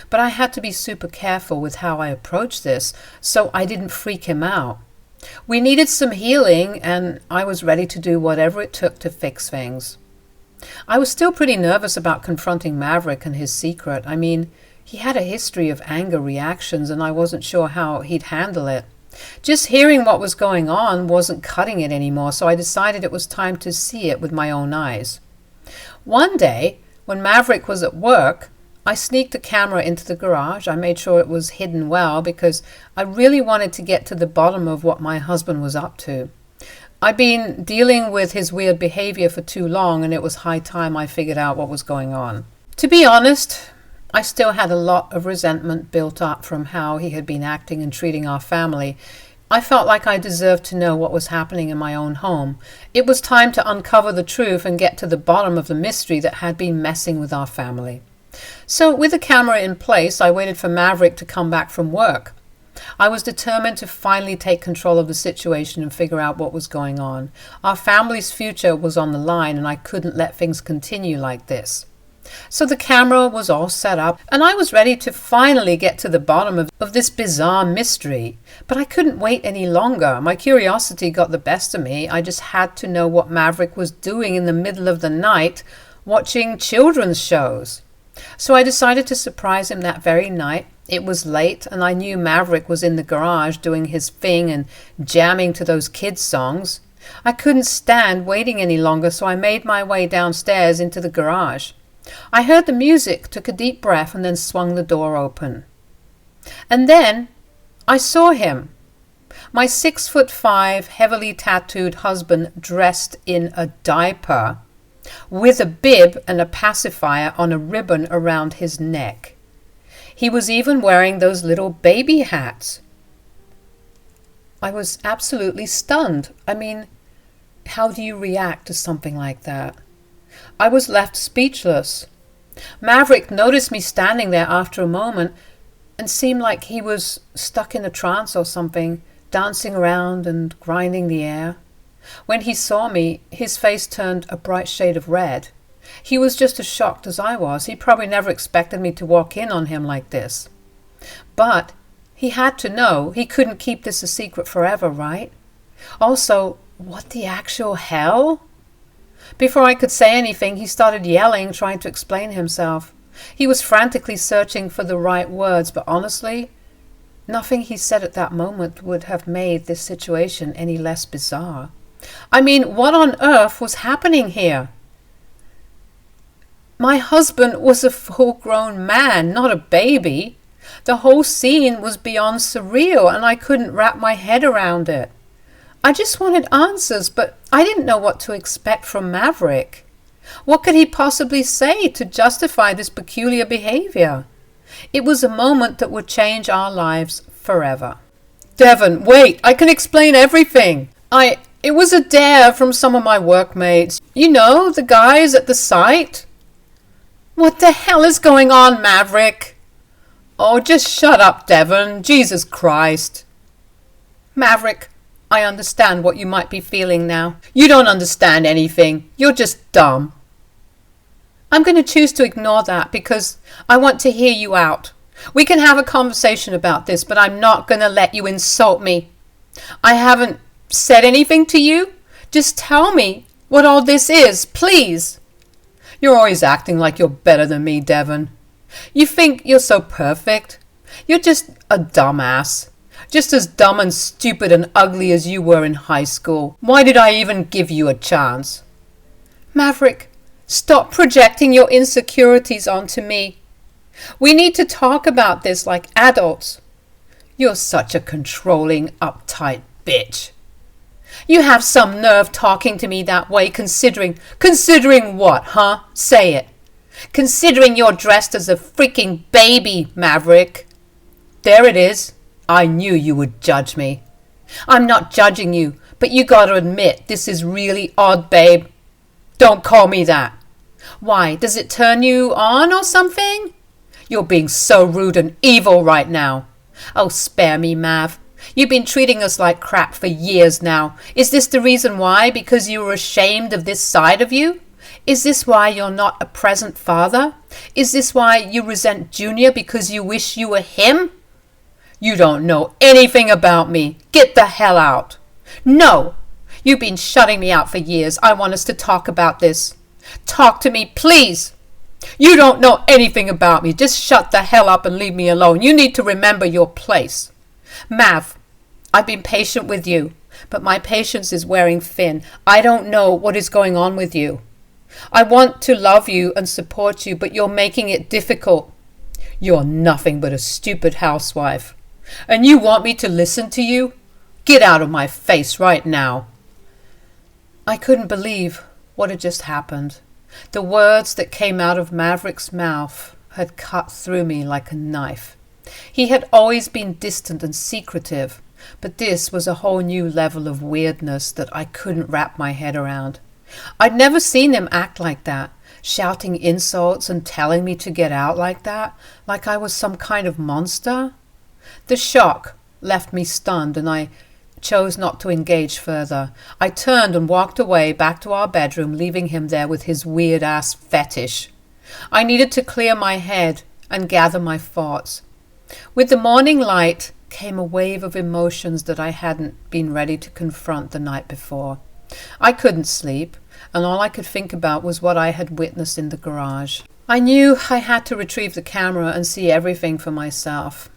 But I had to be super careful with how I approached this so I didn't freak him out. We needed some healing, and I was ready to do whatever it took to fix things. I was still pretty nervous about confronting Maverick and his secret. I mean, he had a history of anger reactions, and I wasn't sure how he'd handle it. Just hearing what was going on wasn't cutting it anymore, so I decided it was time to see it with my own eyes. One day, when Maverick was at work, I sneaked a camera into the garage. I made sure it was hidden well because I really wanted to get to the bottom of what my husband was up to. I'd been dealing with his weird behavior for too long, and it was high time I figured out what was going on. To be honest, I still had a lot of resentment built up from how he had been acting and treating our family. I felt like I deserved to know what was happening in my own home. It was time to uncover the truth and get to the bottom of the mystery that had been messing with our family. So with the camera in place, I waited for Maverick to come back from work. I was determined to finally take control of the situation and figure out what was going on. Our family's future was on the line, and I couldn't let things continue like this. So the camera was all set up, and I was ready to finally get to the bottom of this bizarre mystery. But I couldn't wait any longer. My curiosity got the best of me. I just had to know what Maverick was doing in the middle of the night, watching children's shows. So I decided to surprise him that very night. It was late, and I knew Maverick was in the garage doing his thing and jamming to those kids' songs. I couldn't stand waiting any longer, so I made my way downstairs into the garage. I heard the music, took a deep breath, and then swung the door open. And then I saw him. My 6'5", heavily tattooed husband dressed in a diaper, with a bib and a pacifier on a ribbon around his neck. He was even wearing those little baby hats. I was absolutely stunned. I mean, how do you react to something like that? I was left speechless. Maverick noticed me standing there after a moment and seemed like he was stuck in a trance or something, dancing around and grinding the air. When he saw me, his face turned a bright shade of red. He was just as shocked as I was. He probably never expected me to walk in on him like this. But he had to know. He couldn't keep this a secret forever, right? Also, what the actual hell? Before I could say anything, he started yelling, trying to explain himself. He was frantically searching for the right words, but honestly, nothing he said at that moment would have made this situation any less bizarre. I mean, what on earth was happening here? My husband was a full-grown man, not a baby. The whole scene was beyond surreal, and I couldn't wrap my head around it. I just wanted answers, but I didn't know what to expect from Maverick. What could he possibly say to justify this peculiar behavior? It was a moment that would change our lives forever. Devon, wait, I can explain everything. It was a dare from some of my workmates. You know, the guys at the site. What the hell is going on, Maverick? Oh, just shut up, Devon. Jesus Christ. Maverick, I understand what you might be feeling now. You don't understand anything. You're just dumb. I'm going to choose to ignore that because I want to hear you out. We can have a conversation about this, but I'm not going to let you insult me. I haven't said anything to you. Just tell me what all this is, please. You're always acting like you're better than me, Devon. You think you're so perfect. You're just a dumbass. Just as dumb and stupid and ugly as you were in high school. Why did I even give you a chance? Maverick, stop projecting your insecurities onto me. We need to talk about this like adults. You're such a controlling, uptight bitch. You have some nerve talking to me that way, considering what, huh? Say it. Considering you're dressed as a freaking baby, Maverick. There it is. I knew you would judge me. I'm not judging you, but you gotta admit this is really odd, babe. Don't call me that. Why, does it turn you on or something? You're being so rude and evil right now. Oh, spare me, Mav. You've been treating us like crap for years now. Is this the reason why? Because you were ashamed of this side of you? Is this why you're not a present father? Is this why you resent Junior because you wish you were him? You don't know anything about me. Get the hell out. No, you've been shutting me out for years. I want us to talk about this. Talk to me, please. You don't know anything about me. Just shut the hell up and leave me alone. You need to remember your place. Mav, I've been patient with you, but my patience is wearing thin. I don't know what is going on with you. I want to love you and support you, but you're making it difficult. You're nothing but a stupid housewife. And you want me to listen to you? Get out of my face right now. I couldn't believe what had just happened. The words that came out of Maverick's mouth had cut through me like a knife. He had always been distant and secretive, but this was a whole new level of weirdness that I couldn't wrap my head around. I'd never seen him act like that, shouting insults and telling me to get out like that, like I was some kind of monster. The shock left me stunned, and I chose not to engage further. I turned and walked away back to our bedroom, leaving him there with his weird-ass fetish. I needed to clear my head and gather my thoughts. With the morning light came a wave of emotions that I hadn't been ready to confront the night before. I couldn't sleep, and all I could think about was what I had witnessed in the garage. I knew I had to retrieve the camera and see everything for myself.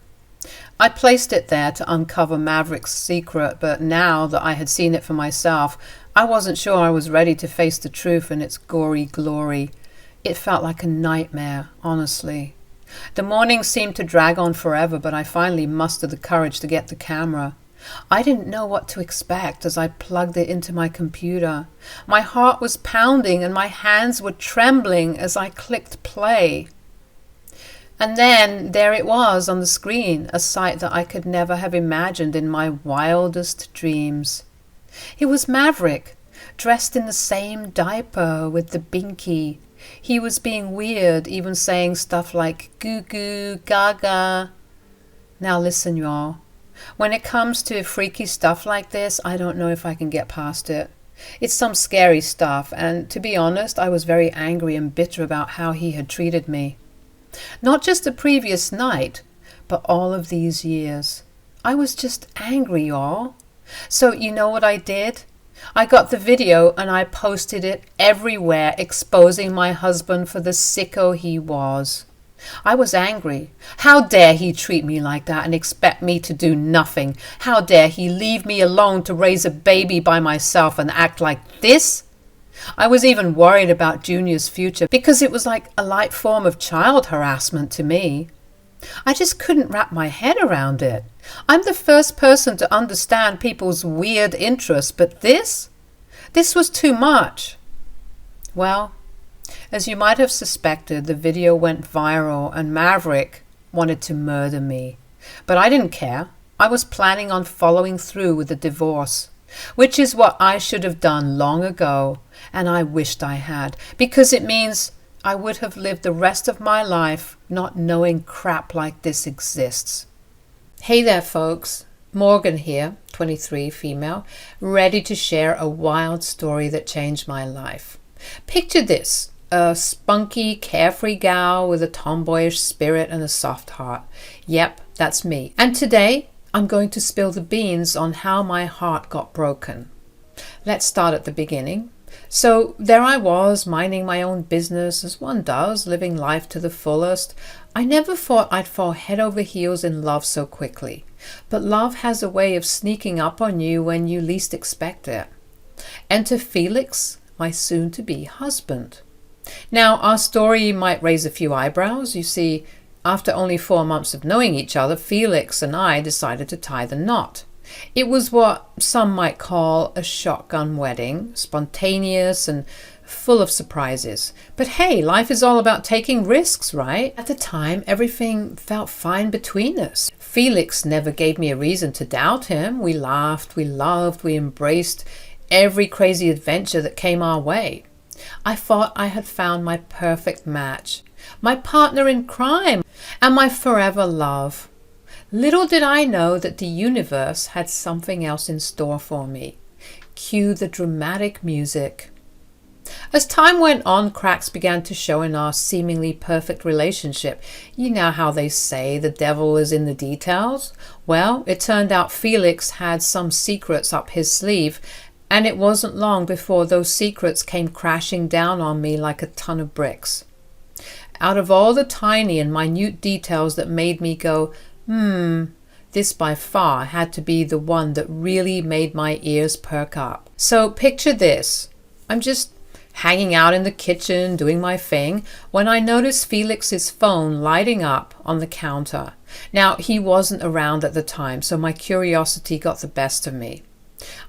I placed it there to uncover Maverick's secret, but now that I had seen it for myself, I wasn't sure I was ready to face the truth in its gory glory. It felt like a nightmare, honestly. The morning seemed to drag on forever, but I finally mustered the courage to get the camera. I didn't know what to expect as I plugged it into my computer. My heart was pounding and my hands were trembling as I clicked play. And then there it was on the screen, a sight that I could never have imagined in my wildest dreams. It was Maverick, dressed in the same diaper with the binky. He was being weird, even saying stuff like goo goo, gaga. Now listen, y'all. When it comes to freaky stuff like this, I don't know if I can get past it. It's some scary stuff, and to be honest, I was very angry and bitter about how he had treated me. Not just the previous night, but all of these years. I was just angry, y'all. So you know what I did? I got the video and I posted it everywhere, exposing my husband for the sicko he was. I was angry. How dare he treat me like that and expect me to do nothing? How dare he leave me alone to raise a baby by myself and act like this? I was even worried about Junior's future because it was like a light form of child harassment to me. I just couldn't wrap my head around it. I'm the first person to understand people's weird interests, but this was too much. Well, as you might have suspected, the video went viral and Maverick wanted to murder me. But I didn't care. I was planning on following through with the divorce, which is what I should have done long ago, and I wished I had, because it means I would have lived the rest of my life not knowing crap like this exists. Hey there, folks. Morgan here, 23, female, ready to share a wild story that changed my life. Picture this, a spunky, carefree gal with a tomboyish spirit and a soft heart. Yep, that's me. And today, I'm going to spill the beans on how my heart got broken. Let's start at the beginning. So there I was, minding my own business, as one does, living life to the fullest. I never thought I'd fall head over heels in love so quickly. But love has a way of sneaking up on you when you least expect it. Enter Felix, my soon-to-be husband. Now, our story might raise a few eyebrows. You see, after only 4 months of knowing each other, Felix and I decided to tie the knot. It was what some might call a shotgun wedding, spontaneous and full of surprises. But hey, life is all about taking risks, right? At the time, everything felt fine between us. Felix never gave me a reason to doubt him. We laughed, we loved, we embraced every crazy adventure that came our way. I thought I had found my perfect match, my partner in crime, and my forever love. Little did I know that the universe had something else in store for me. Cue the dramatic music. As time went on, cracks began to show in our seemingly perfect relationship. You know how they say the devil is in the details? Well, it turned out Felix had some secrets up his sleeve, and it wasn't long before those secrets came crashing down on me like a ton of bricks. Out of all the tiny and minute details that made me go, this by far had to be the one that really made my ears perk up. So picture this. I'm just hanging out in the kitchen doing my thing when I noticed Felix's phone lighting up on the counter. Now, he wasn't around at the time, so my curiosity got the best of me.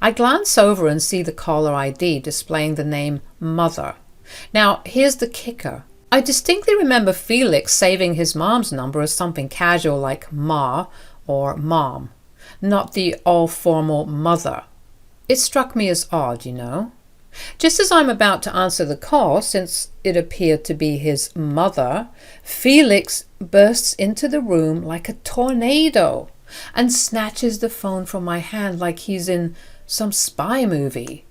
I glance over and see the caller ID displaying the name Mother. Now, here's the kicker. I distinctly remember Felix saving his mom's number as something casual like Ma or Mom, not the all-formal Mother. It struck me as odd, you know. Just as I'm about to answer the call, since it appeared to be his mother, Felix bursts into the room like a tornado and snatches the phone from my hand like he's in some spy movie.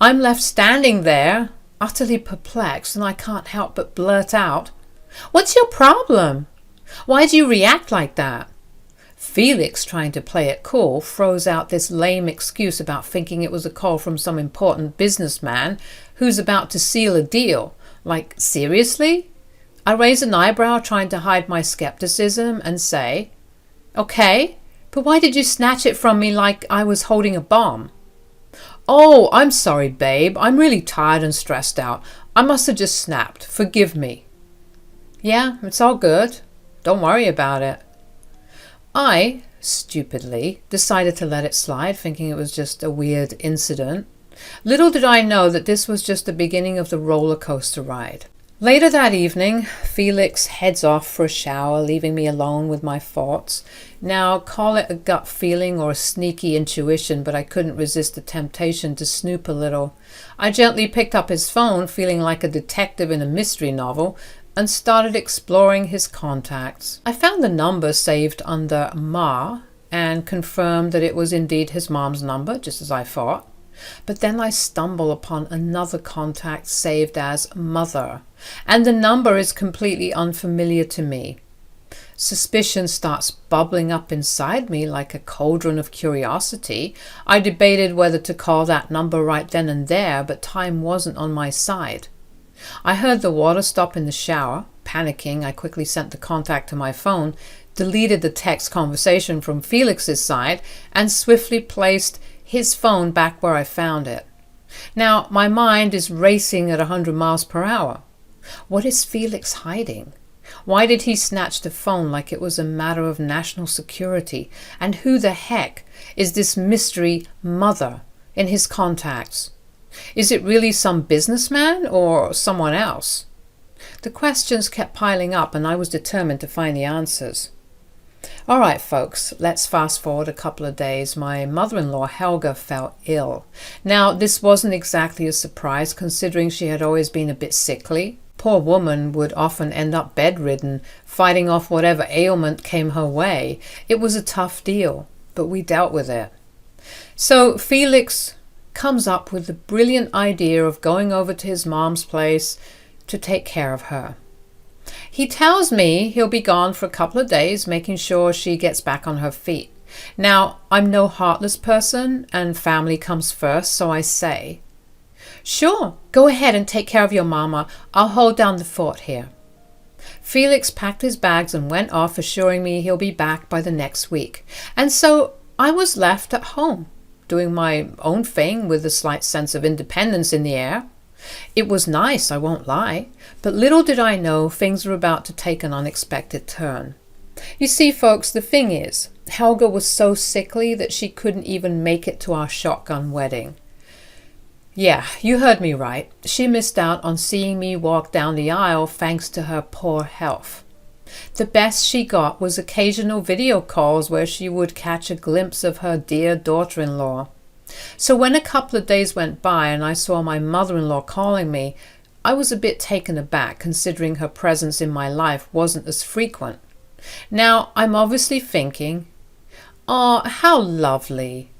I'm left standing there, utterly perplexed, and I can't help but blurt out, "What's your problem? Why do you react like that?" Felix, trying to play it cool, throws out this lame excuse about thinking it was a call from some important businessman who's about to seal a deal. Like, seriously? I raise an eyebrow, trying to hide my skepticism, and say, "Okay, but why did you snatch it from me like I was holding a bomb?" "Oh, I'm sorry, babe. I'm really tired and stressed out. I must have just snapped. Forgive me." "Yeah, it's all good. Don't worry about it." I, stupidly, decided to let it slide, thinking it was just a weird incident. Little did I know that this was just the beginning of the roller coaster ride. Later that evening, Felix heads off for a shower, leaving me alone with my thoughts. Now, call it a gut feeling or a sneaky intuition, but I couldn't resist the temptation to snoop a little. I gently picked up his phone, feeling like a detective in a mystery novel, and started exploring his contacts. I found the number saved under Ma and confirmed that it was indeed his mom's number, just as I thought. But then I stumble upon another contact saved as Mother, and the number is completely unfamiliar to me. Suspicion starts bubbling up inside me like a cauldron of curiosity. I debated whether to call that number right then and there, but time wasn't on my side. I heard the water stop in the shower. Panicking, I quickly sent the contact to my phone, deleted the text conversation from Felix's side, and swiftly placed his phone back where I found it. Now, my mind is racing at 100 miles per hour. What is Felix hiding? Why did he snatch the phone like it was a matter of national security? And who the heck is this mystery Mother in his contacts? Is it really some businessman or someone else? The questions kept piling up, and I was determined to find the answers. All right, folks, let's fast forward a couple of days. My mother-in-law, Helga, fell ill. Now, this wasn't exactly a surprise, considering she had always been a bit sickly. Poor woman would often end up bedridden, fighting off whatever ailment came her way. It was a tough deal, but we dealt with it. So Felix comes up with the brilliant idea of going over to his mom's place to take care of her. He tells me he'll be gone for a couple of days, making sure she gets back on her feet. Now, I'm no heartless person, and family comes first, so I say, "Sure, go ahead and take care of your mama. I'll hold down the fort here." Felix packed his bags and went off, assuring me he'll be back by the next week. And so I was left at home, doing my own thing with a slight sense of independence in the air. It was nice, I won't lie, but little did I know things were about to take an unexpected turn. You see, folks, the thing is, Helga was so sickly that she couldn't even make it to our shotgun wedding. Yeah, you heard me right. She missed out on seeing me walk down the aisle thanks to her poor health. The best she got was occasional video calls where she would catch a glimpse of her dear daughter-in-law. So when a couple of days went by and I saw my mother-in-law calling me, I was a bit taken aback considering her presence in my life wasn't as frequent. Now, I'm obviously thinking, "Oh, how lovely."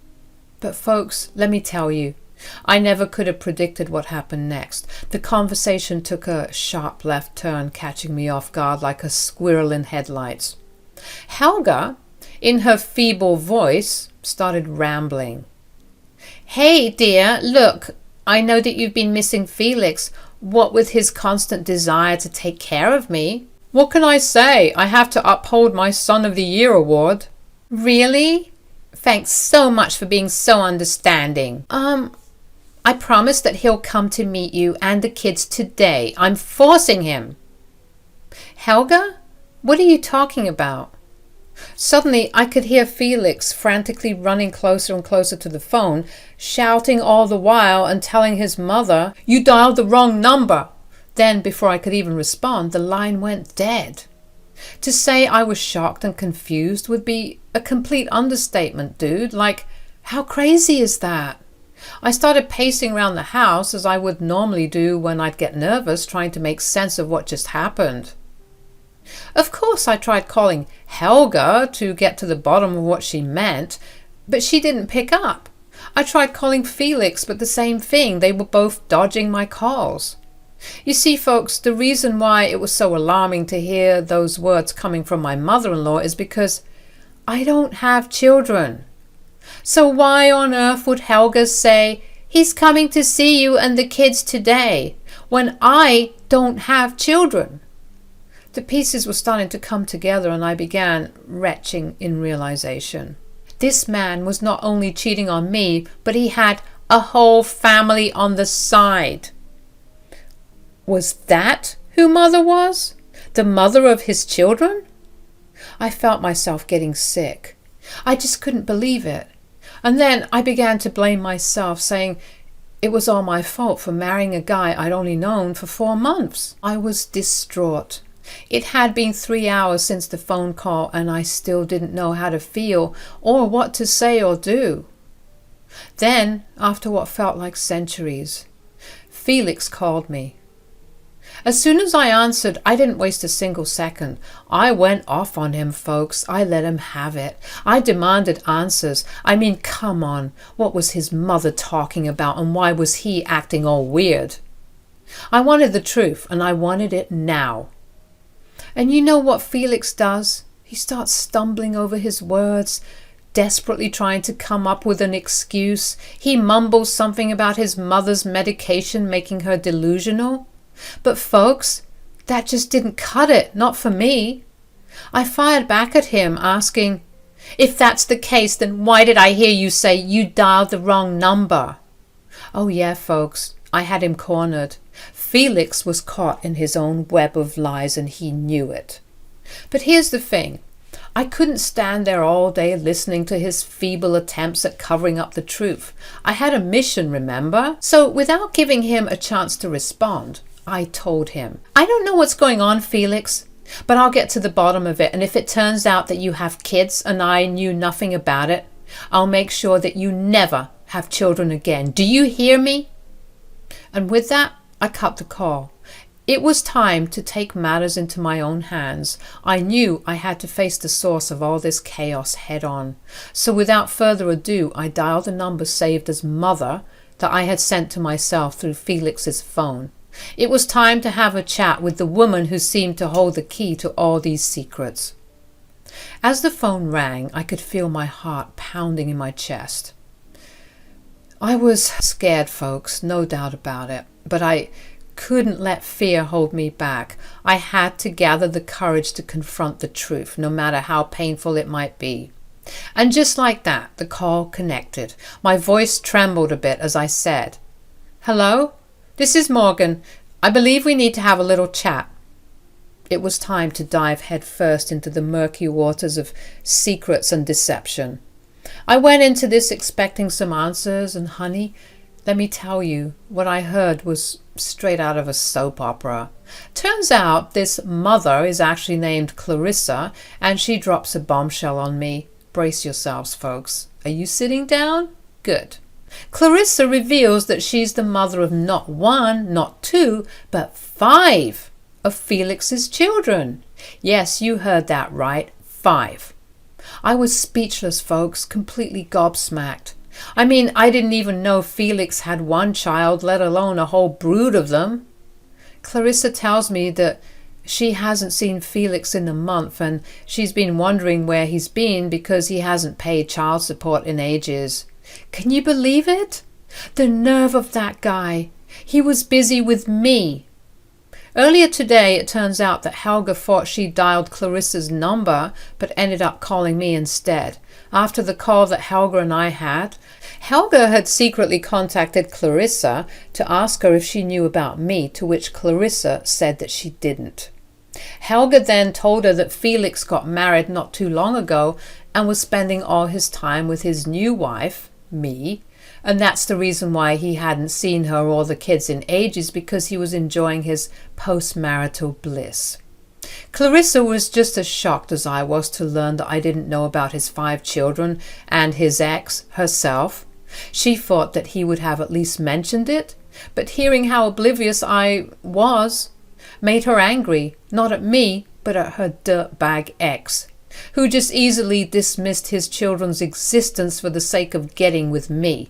But folks, let me tell you, I never could have predicted what happened next. The conversation took a sharp left turn, catching me off guard like a squirrel in headlights. Helga, in her feeble voice, started rambling. "Hey, dear, look, I know that you've been missing Felix, what with his constant desire to take care of me. What can I say? I have to uphold my Son of the Year award." "Really? Thanks so much for being so understanding. I promise that he'll come to meet you and the kids today. I'm forcing him." "Helga? What are you talking about?" Suddenly, I could hear Felix frantically running closer and closer to the phone, shouting all the while and telling his mother, "You dialed the wrong number." Then, before I could even respond, the line went dead. To say I was shocked and confused would be a complete understatement, dude. Like, how crazy is that? I started pacing around the house as I would normally do when I'd get nervous, trying to make sense of what just happened. Of course, I tried calling Helga to get to the bottom of what she meant, but she didn't pick up. I tried calling Felix, but the same thing. They were both dodging my calls. You see, folks, the reason why it was so alarming to hear those words coming from my mother-in-law is because I don't have children. So why on earth would Helga say, "He's coming to see you and the kids today," when I don't have children? The pieces were starting to come together and I began retching in realization. This man was not only cheating on me, but he had a whole family on the side. Was that who Mother was? The mother of his children? I felt myself getting sick. I just couldn't believe it. And then I began to blame myself, saying it was all my fault for marrying a guy I'd only known for 4 months. I was distraught. It had been 3 hours since the phone call and I still didn't know how to feel or what to say or do. Then, after what felt like centuries, Felix called me. As soon as I answered, I didn't waste a single second. I went off on him, folks. I let him have it. I demanded answers. I mean, come on. What was his mother talking about and why was he acting all weird? I wanted the truth and I wanted it now. And you know what Felix does? He starts stumbling over his words, desperately trying to come up with an excuse. He mumbles something about his mother's medication making her delusional. But folks, that just didn't cut it, not for me. I fired back at him, asking, "If that's the case, then why did I hear you say you dialed the wrong number?" Oh yeah, folks, I had him cornered. Felix was caught in his own web of lies and he knew it. But here's the thing. I couldn't stand there all day listening to his feeble attempts at covering up the truth. I had a mission, remember? So without giving him a chance to respond, I told him, "I don't know what's going on, Felix, but I'll get to the bottom of it. And if it turns out that you have kids and I knew nothing about it, I'll make sure that you never have children again. Do you hear me?" And with that, I cut the call. It was time to take matters into my own hands. I knew I had to face the source of all this chaos head on. So without further ado, I dialed the number saved as Mother that I had sent to myself through Felix's phone. It was time to have a chat with the woman who seemed to hold the key to all these secrets. As the phone rang, I could feel my heart pounding in my chest. I was scared, folks, no doubt about it, but I couldn't let fear hold me back. I had to gather the courage to confront the truth, no matter how painful it might be. And just like that, the call connected. My voice trembled a bit as I said, "Hello? This is Morgan. I believe we need to have a little chat." It was time to dive headfirst into the murky waters of secrets and deception. I went into this expecting some answers, and honey, let me tell you, what I heard was straight out of a soap opera. Turns out this mother is actually named Clarissa, and she drops a bombshell on me. Brace yourselves, folks. Are you sitting down? Good. Clarissa reveals that she's the mother of not one, not two, but 5 of Felix's children. Yes, you heard that right. 5. I was speechless, folks, completely gobsmacked. I mean, I didn't even know Felix had one child, let alone a whole brood of them. Clarissa tells me that she hasn't seen Felix in a month, and she's been wondering where he's been because he hasn't paid child support in ages. Can you believe it? The nerve of that guy. He was busy with me. Earlier today, it turns out that Helga thought she dialed Clarissa's number, but ended up calling me instead. After the call that Helga and I had, Helga had secretly contacted Clarissa to ask her if she knew about me, to which Clarissa said that she didn't. Helga then told her that Felix got married not too long ago and was spending all his time with his new wife, me, and that's the reason why he hadn't seen her or the kids in ages, because he was enjoying his post-marital bliss. Clarissa was just as shocked as I was to learn that I didn't know about his 5 children and his ex herself. She thought that he would have at least mentioned it, but hearing how oblivious I was made her angry, not at me, but at her dirtbag ex, who just easily dismissed his children's existence for the sake of getting with me.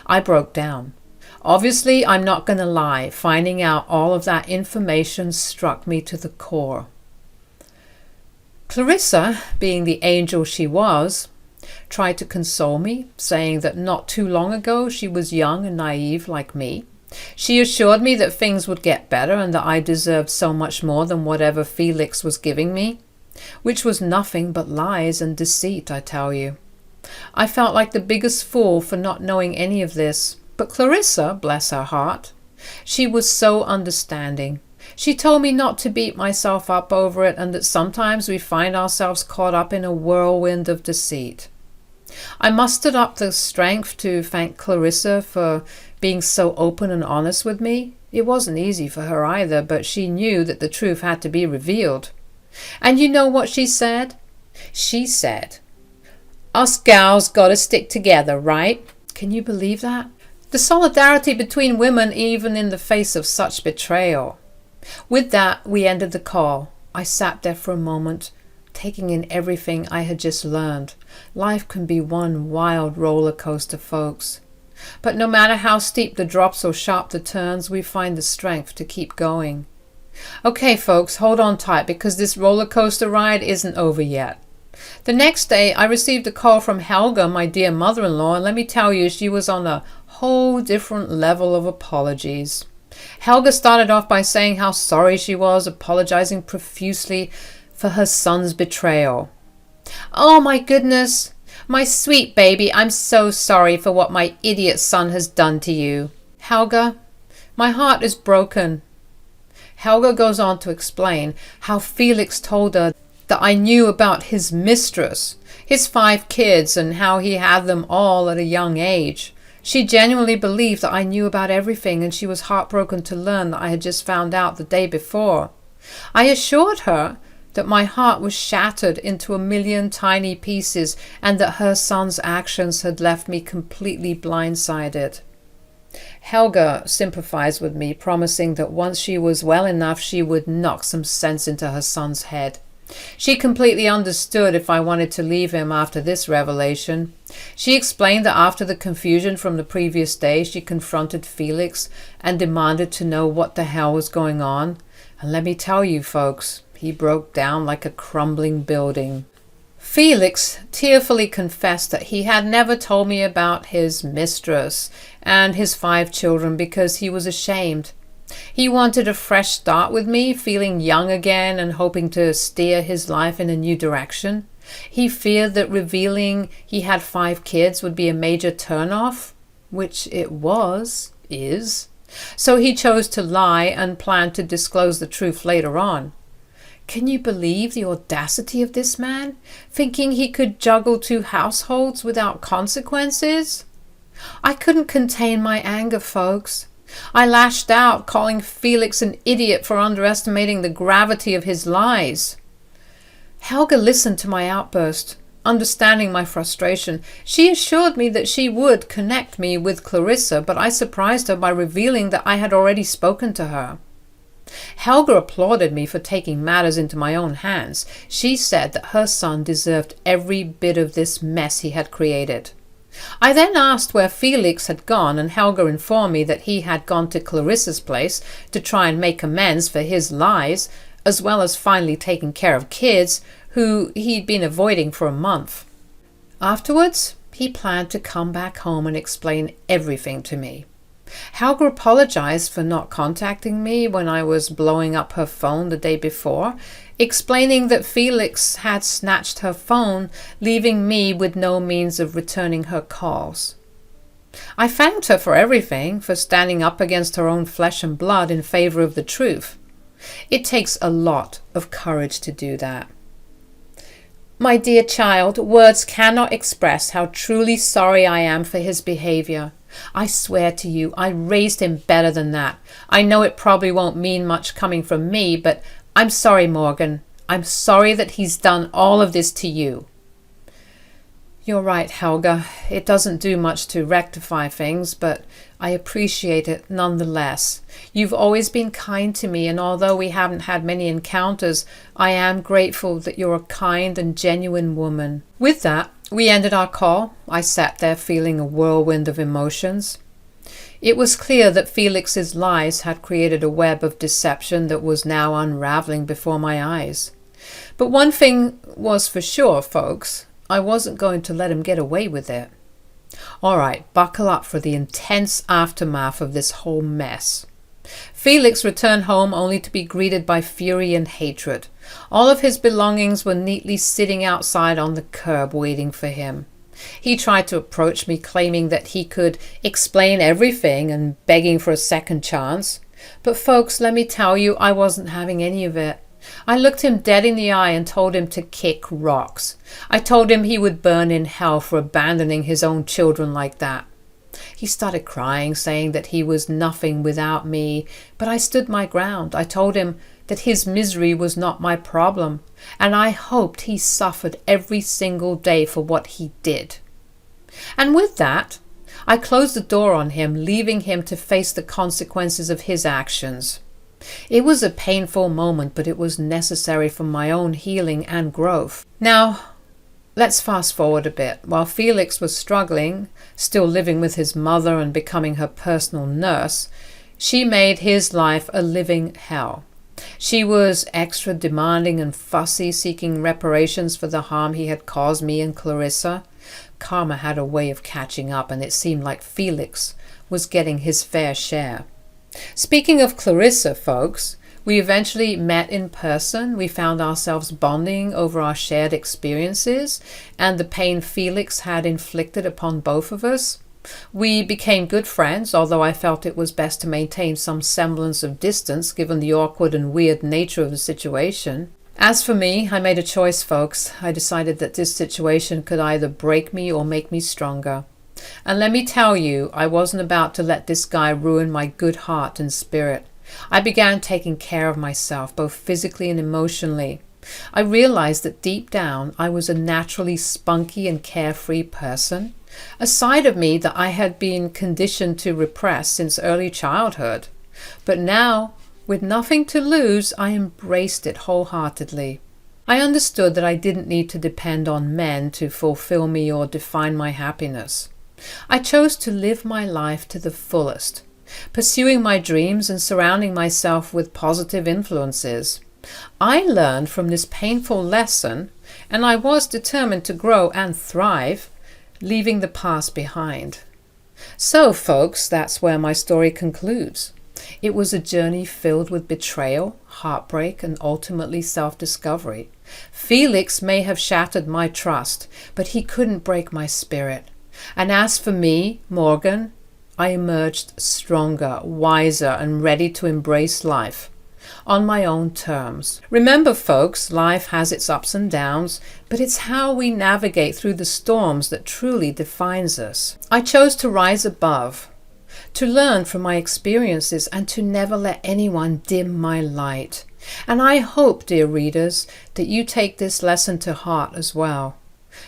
I broke down. Obviously, I'm not going to lie. Finding out all of that information struck me to the core. Clarissa, being the angel she was, tried to console me, saying that not too long ago she was young and naive like me. She assured me that things would get better and that I deserved so much more than whatever Felix was giving me, which was nothing but lies and deceit, I tell you. I felt like the biggest fool for not knowing any of this, but Clarissa, bless her heart, she was so understanding. She told me not to beat myself up over it, and that sometimes we find ourselves caught up in a whirlwind of deceit. I mustered up the strength to thank Clarissa for being so open and honest with me. It wasn't easy for her either, but she knew that the truth had to be revealed. And you know what she said? She said, "Us gals gotta stick together, right?" Can you believe that? The solidarity between women, even in the face of such betrayal. With that, we ended the call. I sat there for a moment, taking in everything I had just learned. Life can be one wild roller coaster, folks. But no matter how steep the drops or sharp the turns, we find the strength to keep going. Okay, folks, hold on tight, because this roller coaster ride isn't over yet. The next day, I received a call from Helga, my dear mother-in-law, and let me tell you, she was on a whole different level of apologies. Helga started off by saying how sorry she was, apologizing profusely for her son's betrayal. "Oh my goodness, my sweet baby, I'm so sorry for what my idiot son has done to you. Helga, my heart is broken." Helga goes on to explain how Felix told her that I knew about his mistress, his 5 kids, and how he had them all at a young age. She genuinely believed that I knew about everything, and she was heartbroken to learn that I had just found out the day before. I assured her that my heart was shattered into a million tiny pieces, and that her son's actions had left me completely blindsided. Helga sympathized with me, promising that once she was well enough, she would knock some sense into her son's head. She completely understood if I wanted to leave him after this revelation. She explained that after the confusion from the previous day, she confronted Felix and demanded to know what the hell was going on. And let me tell you, folks, he broke down like a crumbling building. Felix tearfully confessed that he had never told me about his mistress and his 5 children because he was ashamed. He wanted a fresh start with me, feeling young again and hoping to steer his life in a new direction. He feared that revealing he had 5 kids would be a major turnoff, which it is. So he chose to lie and planned to disclose the truth later on. Can you believe the audacity of this man, thinking he could juggle 2 households without consequences? I couldn't contain my anger, folks. I lashed out, calling Felix an idiot for underestimating the gravity of his lies. Helga listened to my outburst, understanding my frustration. She assured me that she would connect me with Clarissa, but I surprised her by revealing that I had already spoken to her. Helga applauded me for taking matters into my own hands. She said that her son deserved every bit of this mess he had created. I then asked where Felix had gone, and Helga informed me that he had gone to Clarissa's place to try and make amends for his lies, as well as finally taking care of kids who he'd been avoiding for a month. Afterwards, he planned to come back home and explain everything to me. Helga apologized for not contacting me when I was blowing up her phone the day before, explaining that Felix had snatched her phone, leaving me with no means of returning her calls. I thanked her for everything, for standing up against her own flesh and blood in favor of the truth. It takes a lot of courage to do that. My dear child, words cannot express how truly sorry I am for his behavior. I swear to you, I raised him better than that. I know it probably won't mean much coming from me, but I'm sorry, Morgan. I'm sorry that he's done all of this to you. You're right, Helga. It doesn't do much to rectify things, but I appreciate it nonetheless. You've always been kind to me, and although we haven't had many encounters, I am grateful that you're a kind and genuine woman. With that, we ended our call. I sat there feeling a whirlwind of emotions. It was clear that Felix's lies had created a web of deception that was now unraveling before my eyes. But one thing was for sure, folks. I wasn't going to let him get away with it. All right, buckle up for the intense aftermath of this whole mess. Felix returned home only to be greeted by fury and hatred. All of his belongings were neatly sitting outside on the curb waiting for him. He tried to approach me, claiming that he could explain everything and begging for a second chance. But folks, let me tell you, I wasn't having any of it. I looked him dead in the eye and told him to kick rocks. I told him he would burn in hell for abandoning his own children like that. He started crying, saying that he was nothing without me, but I stood my ground. I told him that his misery was not my problem, and I hoped he suffered every single day for what he did. And with that, I closed the door on him, leaving him to face the consequences of his actions. It was a painful moment, but it was necessary for my own healing and growth. Now, let's fast forward a bit. While Felix was struggling, still living with his mother and becoming her personal nurse, she made his life a living hell. She was extra demanding and fussy, seeking reparations for the harm he had caused me and Clarissa. Karma had a way of catching up, and it seemed like Felix was getting his fair share. Speaking of Clarissa, folks, we eventually met in person. We found ourselves bonding over our shared experiences and the pain Felix had inflicted upon both of us. We became good friends, although I felt it was best to maintain some semblance of distance given the awkward and weird nature of the situation. As for me, I made a choice, folks. I decided that this situation could either break me or make me stronger. And let me tell you, I wasn't about to let this guy ruin my good heart and spirit. I began taking care of myself, both physically and emotionally. I realized that deep down, I was a naturally spunky and carefree person, a side of me that I had been conditioned to repress since early childhood. But now, with nothing to lose, I embraced it wholeheartedly. I understood that I didn't need to depend on men to fulfill me or define my happiness. I chose to live my life to the fullest, pursuing my dreams and surrounding myself with positive influences. I learned from this painful lesson, and I was determined to grow and thrive, leaving the past behind. So, folks, that's where my story concludes. It was a journey filled with betrayal, heartbreak, and ultimately self-discovery. Felix may have shattered my trust, but he couldn't break my spirit. And as for me, Morgan, I emerged stronger, wiser, and ready to embrace life on my own terms. Remember, folks, life has its ups and downs, but it's how we navigate through the storms that truly defines us. I chose to rise above, to learn from my experiences, and to never let anyone dim my light. And I hope, dear readers, that you take this lesson to heart as well.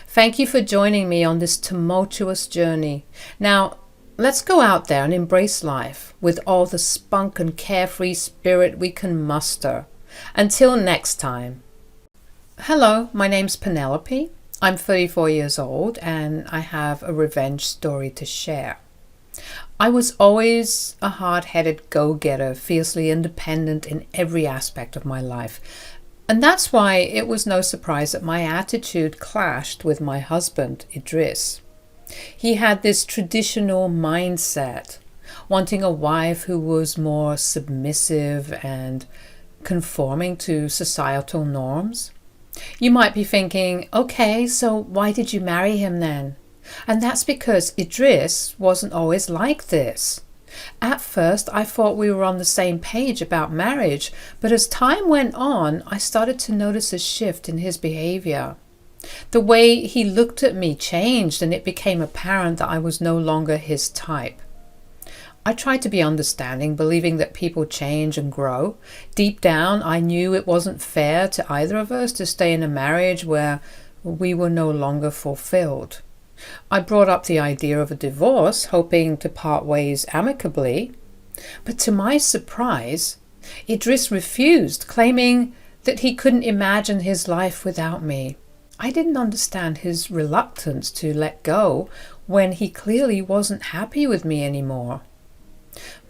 Thank you for joining me on this tumultuous journey. Now, let's go out there and embrace life with all the spunk and carefree spirit we can muster. Until next time. Hello, my name's Penelope. I'm 34 years old and I have a revenge story to share. I was always a hard-headed go-getter, fiercely independent in every aspect of my life. And that's why it was no surprise that my attitude clashed with my husband, Idris. He had this traditional mindset, wanting a wife who was more submissive and conforming to societal norms. You might be thinking, okay, so why did you marry him then? And that's because Idris wasn't always like this. At first, I thought we were on the same page about marriage, but as time went on, I started to notice a shift in his behavior. The way he looked at me changed, and it became apparent that I was no longer his type. I tried to be understanding, believing that people change and grow. Deep down, I knew it wasn't fair to either of us to stay in a marriage where we were no longer fulfilled. I brought up the idea of a divorce, hoping to part ways amicably. But to my surprise, Idris refused, claiming that he couldn't imagine his life without me. I didn't understand his reluctance to let go when he clearly wasn't happy with me anymore.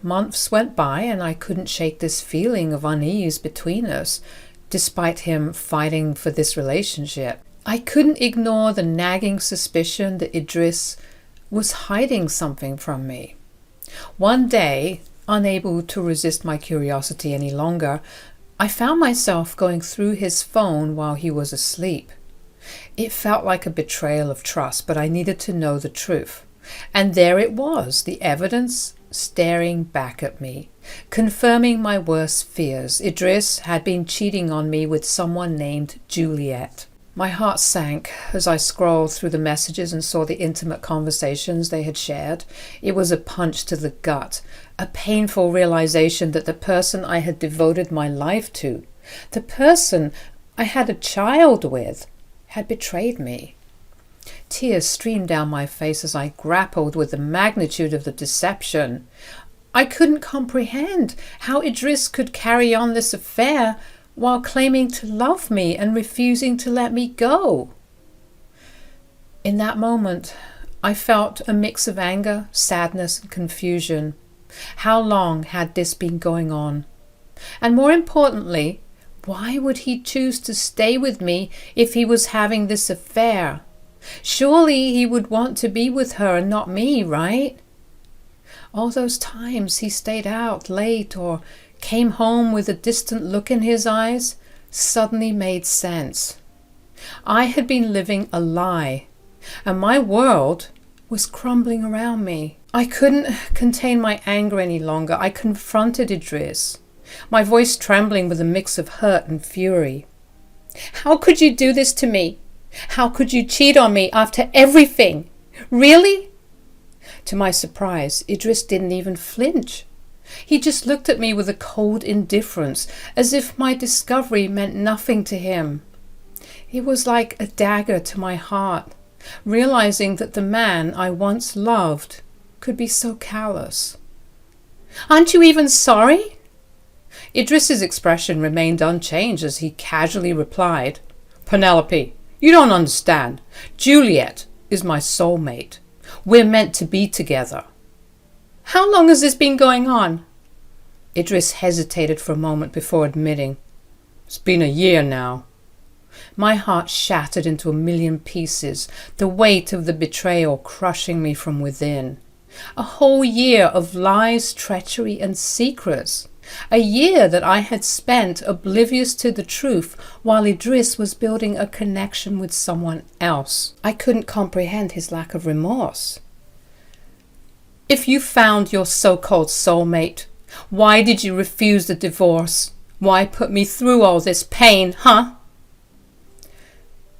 Months went by and I couldn't shake this feeling of unease between us, despite him fighting for this relationship. I couldn't ignore the nagging suspicion that Idris was hiding something from me. One day, unable to resist my curiosity any longer, I found myself going through his phone while he was asleep. It felt like a betrayal of trust, but I needed to know the truth. And there it was, the evidence staring back at me, confirming my worst fears. Idris had been cheating on me with someone named Juliet. My heart sank as I scrolled through the messages and saw the intimate conversations they had shared. It was a punch to the gut, a painful realization that the person I had devoted my life to, the person I had a child with, had betrayed me. Tears streamed down my face as I grappled with the magnitude of the deception. I couldn't comprehend how Idris could carry on this affair while claiming to love me and refusing to let me go. In that moment, I felt a mix of anger, sadness, and confusion. How long had this been going on? And more importantly, why would he choose to stay with me if he was having this affair? Surely he would want to be with her and not me, right? All those times he stayed out late or came home with a distant look in his eyes suddenly made sense. I had been living a lie, and my world was crumbling around me. I couldn't contain my anger any longer. I confronted Idris, my voice trembling with a mix of hurt and fury. How could you do this to me? How could you cheat on me after everything? Really? To my surprise, Idris didn't even flinch. He just looked at me with a cold indifference, as if my discovery meant nothing to him. It was like a dagger to my heart, realizing that the man I once loved could be so callous. Aren't you even sorry? Idris's expression remained unchanged as he casually replied, Penelope, you don't understand. Juliet is my soulmate. We're meant to be together. How long has this been going on? Idris hesitated for a moment before admitting, It's been a year now. My heart shattered into a million pieces, the weight of the betrayal crushing me from within. A whole year of lies, treachery, and secrets. A year that I had spent oblivious to the truth while Idris was building a connection with someone else. I couldn't comprehend his lack of remorse. If you found your so-called soulmate, why did you refuse the divorce? Why put me through all this pain, huh?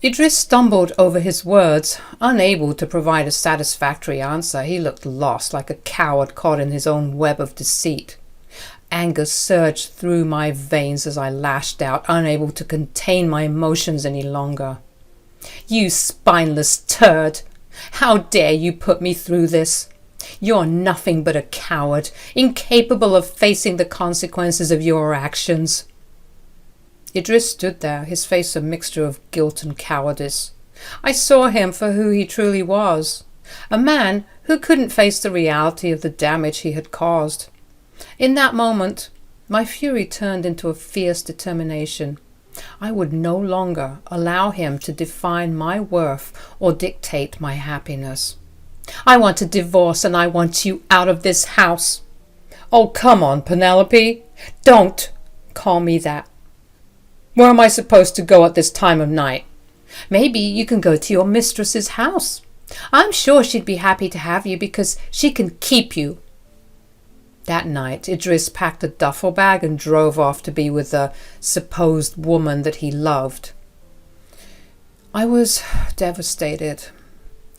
Idris stumbled over his words, unable to provide a satisfactory answer. He looked lost, like a coward caught in his own web of deceit. Anger surged through my veins as I lashed out, unable to contain my emotions any longer. You spineless turd! How dare you put me through this? You're nothing but a coward, incapable of facing the consequences of your actions. Idris stood there, his face a mixture of guilt and cowardice. I saw him for who he truly was, a man who couldn't face the reality of the damage he had caused. In that moment, my fury turned into a fierce determination. I would no longer allow him to define my worth or dictate my happiness. I want a divorce and I want you out of this house. Oh, come on, Penelope. Don't call me that. Where am I supposed to go at this time of night? Maybe you can go to your mistress's house. I'm sure she'd be happy to have you because she can keep you. That night, Idris packed a duffel bag and drove off to be with the supposed woman that he loved. I was devastated.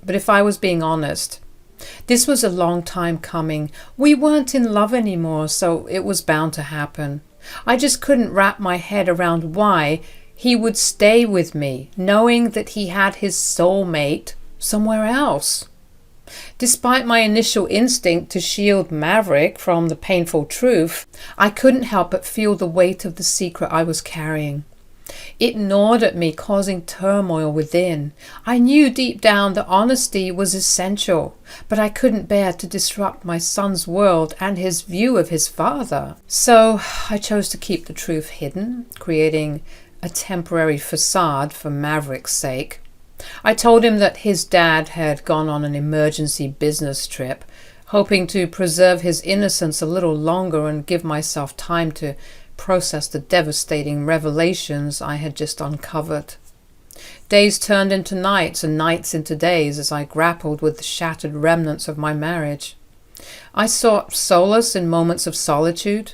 But if I was being honest, this was a long time coming. We weren't in love anymore, so it was bound to happen. I just couldn't wrap my head around why he would stay with me, knowing that he had his soulmate somewhere else. Despite my initial instinct to shield Maverick from the painful truth, I couldn't help but feel the weight of the secret I was carrying. It gnawed at me, causing turmoil within. I knew deep down that honesty was essential, but I couldn't bear to disrupt my son's world and his view of his father. So I chose to keep the truth hidden, creating a temporary facade for Maverick's sake. I told him that his dad had gone on an emergency business trip, hoping to preserve his innocence a little longer and give myself time to process the devastating revelations I had just uncovered. Days turned into nights and nights into days as I grappled with the shattered remnants of my marriage. I sought solace in moments of solitude,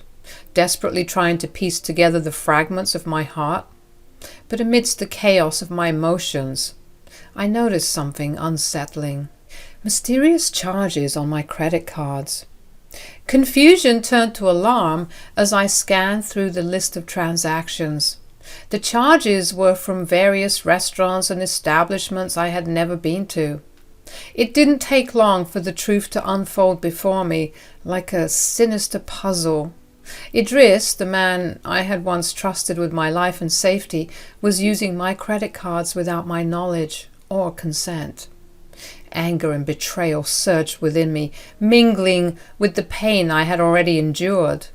desperately trying to piece together the fragments of my heart. But amidst the chaos of my emotions, I noticed something unsettling. Mysterious charges on my credit cards. Confusion turned to alarm as I scanned through the list of transactions. The charges were from various restaurants and establishments I had never been to. It didn't take long for the truth to unfold before me like a sinister puzzle. Idris, the man I had once trusted with my life and safety, was using my credit cards without my knowledge or consent. Anger and betrayal surged within me, mingling with the pain I had already endured.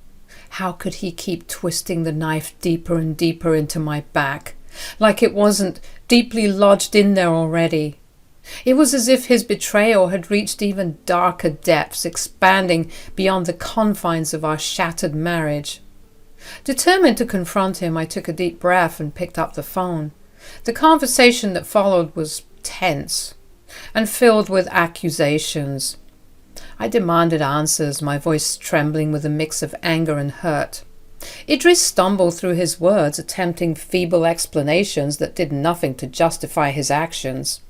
How could he keep twisting the knife deeper and deeper into my back, like it wasn't deeply lodged in there already? It was as if his betrayal had reached even darker depths, expanding beyond the confines of our shattered marriage. Determined to confront him, I took a deep breath and picked up the phone. The conversation that followed was tense and filled with accusations. I demanded answers, my voice trembling with a mix of anger and hurt. Idris stumbled through his words, attempting feeble explanations that did nothing to justify his actions.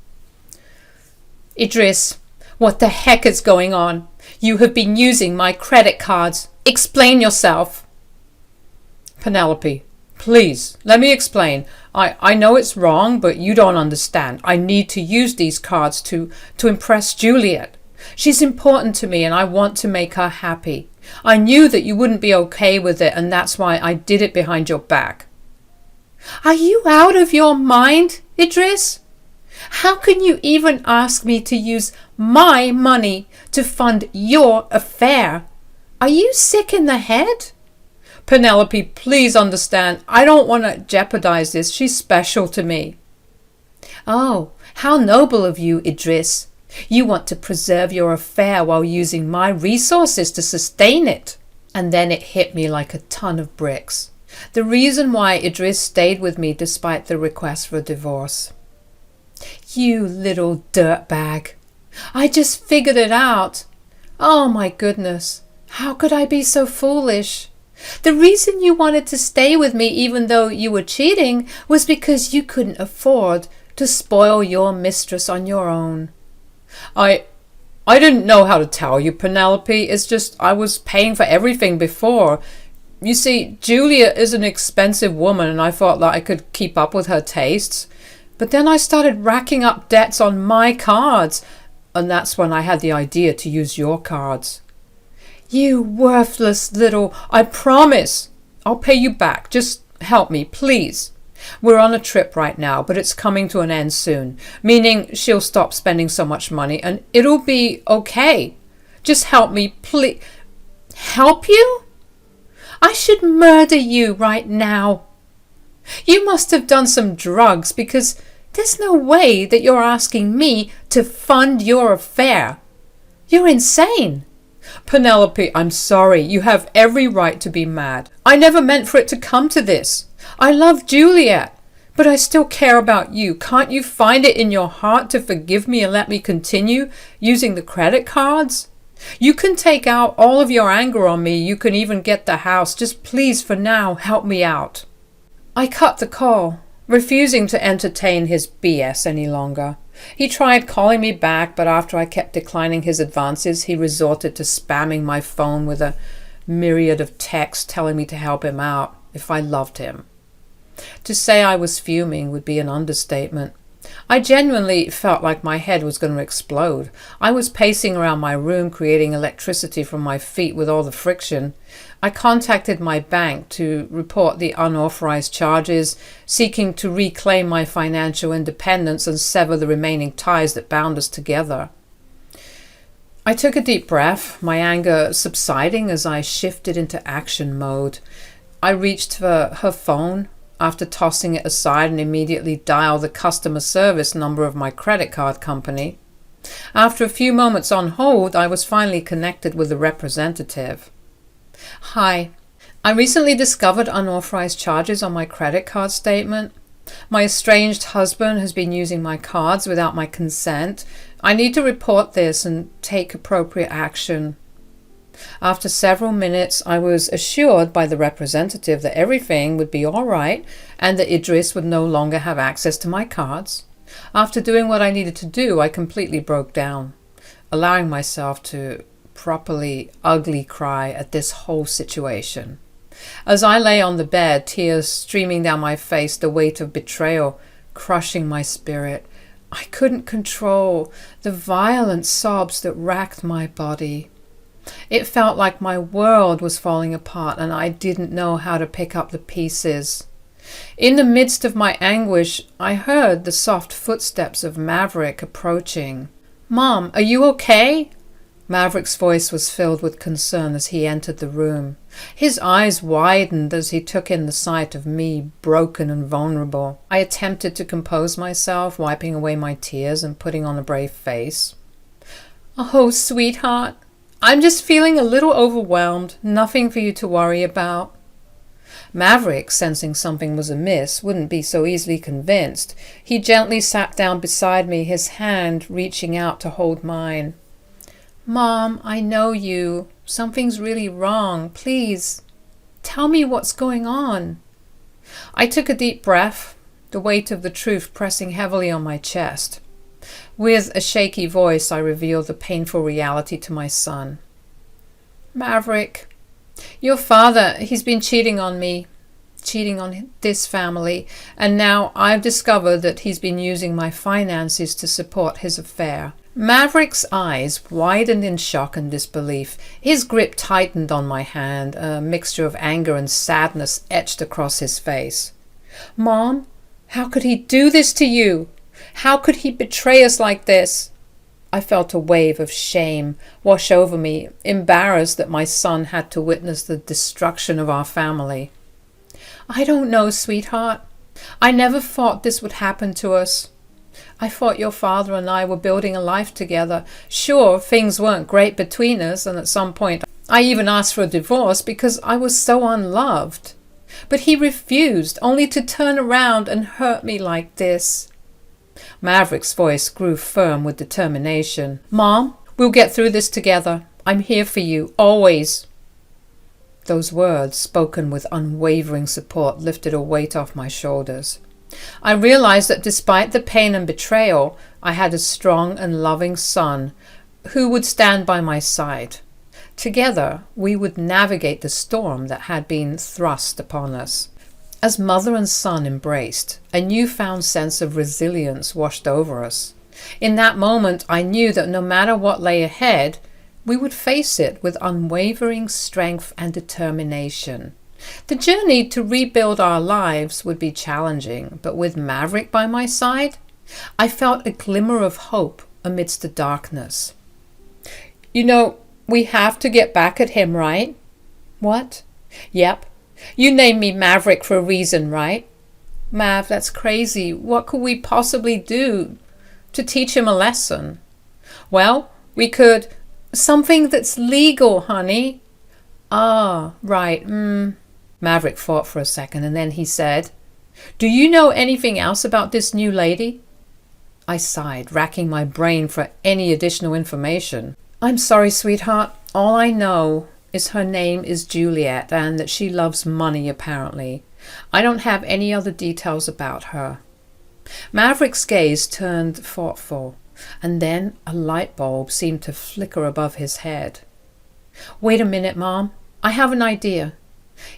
Idris, what the heck is going on? You have been using my credit cards. Explain yourself. Penelope, please, let me explain. I know it's wrong, but you don't understand. I need to use these cards to impress Juliet. She's important to me and I want to make her happy. I knew that you wouldn't be okay with it and that's why I did it behind your back. Are you out of your mind, Idris? How can you even ask me to use my money to fund your affair? Are you sick in the head? Penelope, please understand. I don't want to jeopardize this. She's special to me. Oh, how noble of you, Idris. You want to preserve your affair while using my resources to sustain it. And then it hit me like a ton of bricks. The reason why Idris stayed with me despite the request for a divorce. You little dirtbag. I just figured it out. Oh my goodness. How could I be so foolish? The reason you wanted to stay with me even though you were cheating was because you couldn't afford to spoil your mistress on your own. I didn't know how to tell you, Penelope. It's just I was paying for everything before. You see, Julia is an expensive woman and I thought that I could keep up with her tastes. But then I started racking up debts on my cards, and that's when I had the idea to use your cards. You worthless little... I promise I'll pay you back. Just help me, please. We're on a trip right now, but it's coming to an end soon, meaning she'll stop spending so much money and it'll be okay. Just help me, please. Help you? I should murder you right now. You must have done some drugs because there's no way that you're asking me to fund your affair. You're insane. Penelope, I'm sorry. You have every right to be mad. I never meant for it to come to this. I love Juliet, but I still care about you. Can't you find it in your heart to forgive me and let me continue using the credit cards? You can take out all of your anger on me. You can even get the house. Just please, for now, help me out. I cut the call, refusing to entertain his BS any longer. He tried calling me back, but after I kept declining his advances, he resorted to spamming my phone with a myriad of texts telling me to help him out if I loved him. To say I was fuming would be an understatement. I genuinely felt like my head was going to explode. I was pacing around my room, creating electricity from my feet with all the friction. I contacted my bank to report the unauthorized charges, seeking to reclaim my financial independence and sever the remaining ties that bound us together. I took a deep breath, my anger subsiding as I shifted into action mode. I reached for her phone after tossing it aside and immediately dialed the customer service number of my credit card company. After a few moments on hold, I was finally connected with the representative. Hi, I recently discovered unauthorized charges on my credit card statement. My estranged husband has been using my cards without my consent. I need to report this and take appropriate action. After several minutes, I was assured by the representative that everything would be all right and that Idris would no longer have access to my cards. After doing what I needed to do, I completely broke down, allowing myself to properly ugly cry at this whole situation. As I lay on the bed, tears streaming down my face, the weight of betrayal crushing my spirit, I couldn't control the violent sobs that racked my body. It felt like my world was falling apart and I didn't know how to pick up the pieces. In the midst of my anguish, I heard the soft footsteps of Maverick approaching. "Mom, are you okay?" Maverick's voice was filled with concern as he entered the room. His eyes widened as he took in the sight of me, broken and vulnerable. I attempted to compose myself, wiping away my tears and putting on a brave face. "Oh, sweetheart, I'm just feeling a little overwhelmed. Nothing for you to worry about." Maverick, sensing something was amiss, wouldn't be so easily convinced. He gently sat down beside me, his hand reaching out to hold mine. "Mom, I know you. Something's really wrong. Please, tell me what's going on." I took a deep breath, the weight of the truth pressing heavily on my chest. With a shaky voice, I revealed the painful reality to my son. "Maverick, your father, he's been cheating on me, cheating on this family, and now I've discovered that he's been using my finances to support his affair." Maverick's eyes widened in shock and disbelief. His grip tightened on my hand, a mixture of anger and sadness etched across his face. "Mom, how could he do this to you? How could he betray us like this?" I felt a wave of shame wash over me, embarrassed that my son had to witness the destruction of our family. "I don't know, sweetheart. I never thought this would happen to us. I thought your father and I were building a life together. Sure, things weren't great between us, and at some point I even asked for a divorce because I was so unloved. But he refused, only to turn around and hurt me like this." Maverick's voice grew firm with determination. "Mom, we'll get through this together. I'm here for you, always." Those words, spoken with unwavering support, lifted a weight off my shoulders. I realized that despite the pain and betrayal, I had a strong and loving son who would stand by my side. Together, we would navigate the storm that had been thrust upon us. As mother and son embraced, a newfound sense of resilience washed over us. In that moment, I knew that no matter what lay ahead, we would face it with unwavering strength and determination. The journey to rebuild our lives would be challenging, but with Maverick by my side, I felt a glimmer of hope amidst the darkness. "You know, we have to get back at him, right?" "What?" "Yep. You named me Maverick for a reason, right?" "Mav, that's crazy. What could we possibly do to teach him a lesson?" "Well, we could... something that's legal, honey." "Ah, right. Maverick thought for a second, and then he said, "Do you know anything else about this new lady?" I sighed, racking my brain for any additional information. "I'm sorry, sweetheart. All I know is her name is Juliet and that she loves money, apparently. I don't have any other details about her." Maverick's gaze turned thoughtful, and then a light bulb seemed to flicker above his head. "Wait a minute, Mom. I have an idea."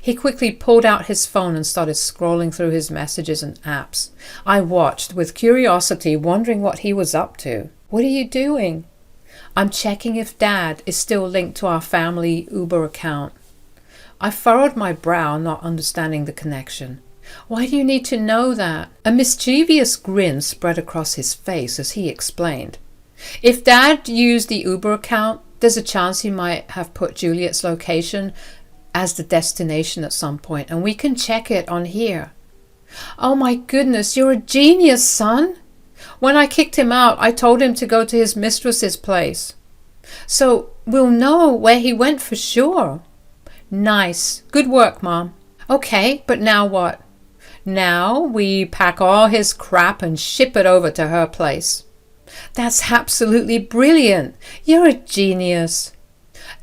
He quickly pulled out his phone and started scrolling through his messages and apps. I watched with curiosity, wondering what he was up to. "What are you doing?" "I'm checking if Dad is still linked to our family Uber account." I furrowed my brow, not understanding the connection. "Why do you need to know that?" A mischievous grin spread across his face as he explained. "If Dad used the Uber account, there's a chance he might have put Juliet's location as the destination at some point, and we can check it on here." "Oh my goodness, you're a genius, son!" "When I kicked him out, I told him to go to his mistress's place. So we'll know where he went for sure." "Nice. Good work, Mom." "Okay, but now what?" "Now we pack all his crap and ship it over to her place." "That's absolutely brilliant. You're a genius."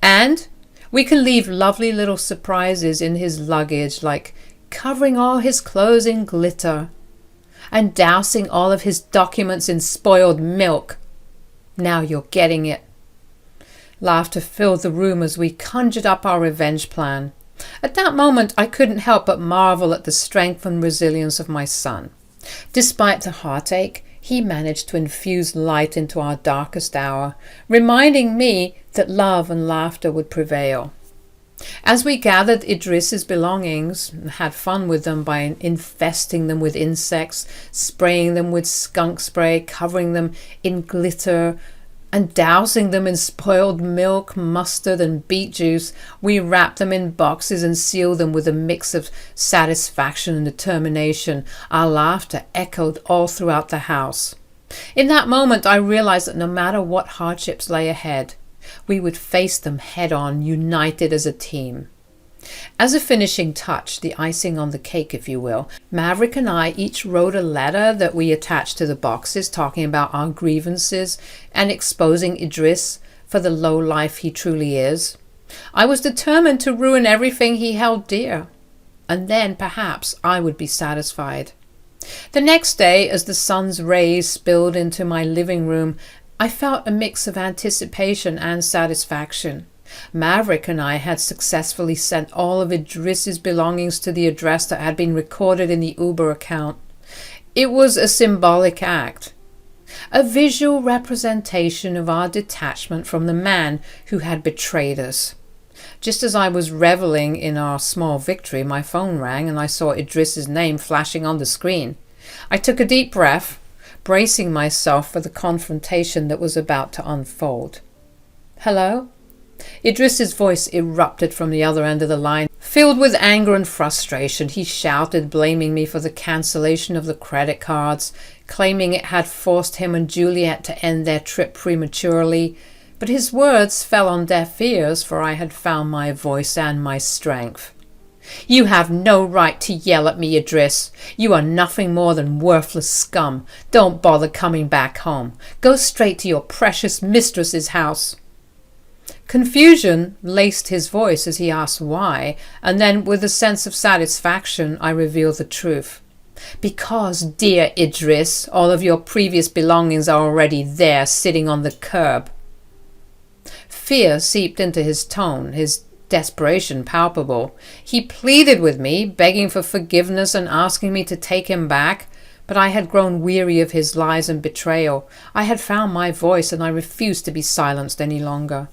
"And we can leave lovely little surprises in his luggage, like covering all his clothes in glitter and dousing all of his documents in spoiled milk." "Now you're getting it." Laughter filled the room as we conjured up our revenge plan. At that moment, I couldn't help but marvel at the strength and resilience of my son. Despite the heartache, he managed to infuse light into our darkest hour, reminding me that love and laughter would prevail. As we gathered Idris's belongings and had fun with them by infesting them with insects, spraying them with skunk spray, covering them in glitter, and dousing them in spoiled milk, mustard, and beet juice, we wrapped them in boxes and sealed them with a mix of satisfaction and determination. Our laughter echoed all throughout the house. In that moment, I realized that no matter what hardships lay ahead, we would face them head-on, united as a team. As a finishing touch, the icing on the cake, if you will, Maverick and I each wrote a letter that we attached to the boxes, talking about our grievances and exposing Idris for the low life he truly is. I was determined to ruin everything he held dear, and then perhaps I would be satisfied. The next day, as the sun's rays spilled into my living room, I felt a mix of anticipation and satisfaction. Maverick and I had successfully sent all of Idris's belongings to the address that had been recorded in the Uber account. It was a symbolic act, a visual representation of our detachment from the man who had betrayed us. Just as I was reveling in our small victory, my phone rang and I saw Idris's name flashing on the screen. I took a deep breath, bracing myself for the confrontation that was about to unfold. "Hello?" Idris's voice erupted from the other end of the line, Filled with anger and frustration, he shouted, blaming me for the cancellation of the credit cards, claiming it had forced him and Juliet to end their trip prematurely. But his words fell on deaf ears, for I had found my voice and my strength. "You have no right to yell at me, Idris. You are nothing more than worthless scum. Don't bother coming back home. Go straight to your precious mistress's house." Confusion laced his voice as he asked why, and then with a sense of satisfaction I revealed the truth. "Because, dear Idris, all of your previous belongings are already there, sitting on the curb." Fear seeped into his tone, his desperation palpable. He pleaded with me, begging for forgiveness and asking me to take him back, but I had grown weary of his lies and betrayal. I had found my voice, and I refused to be silenced any longer.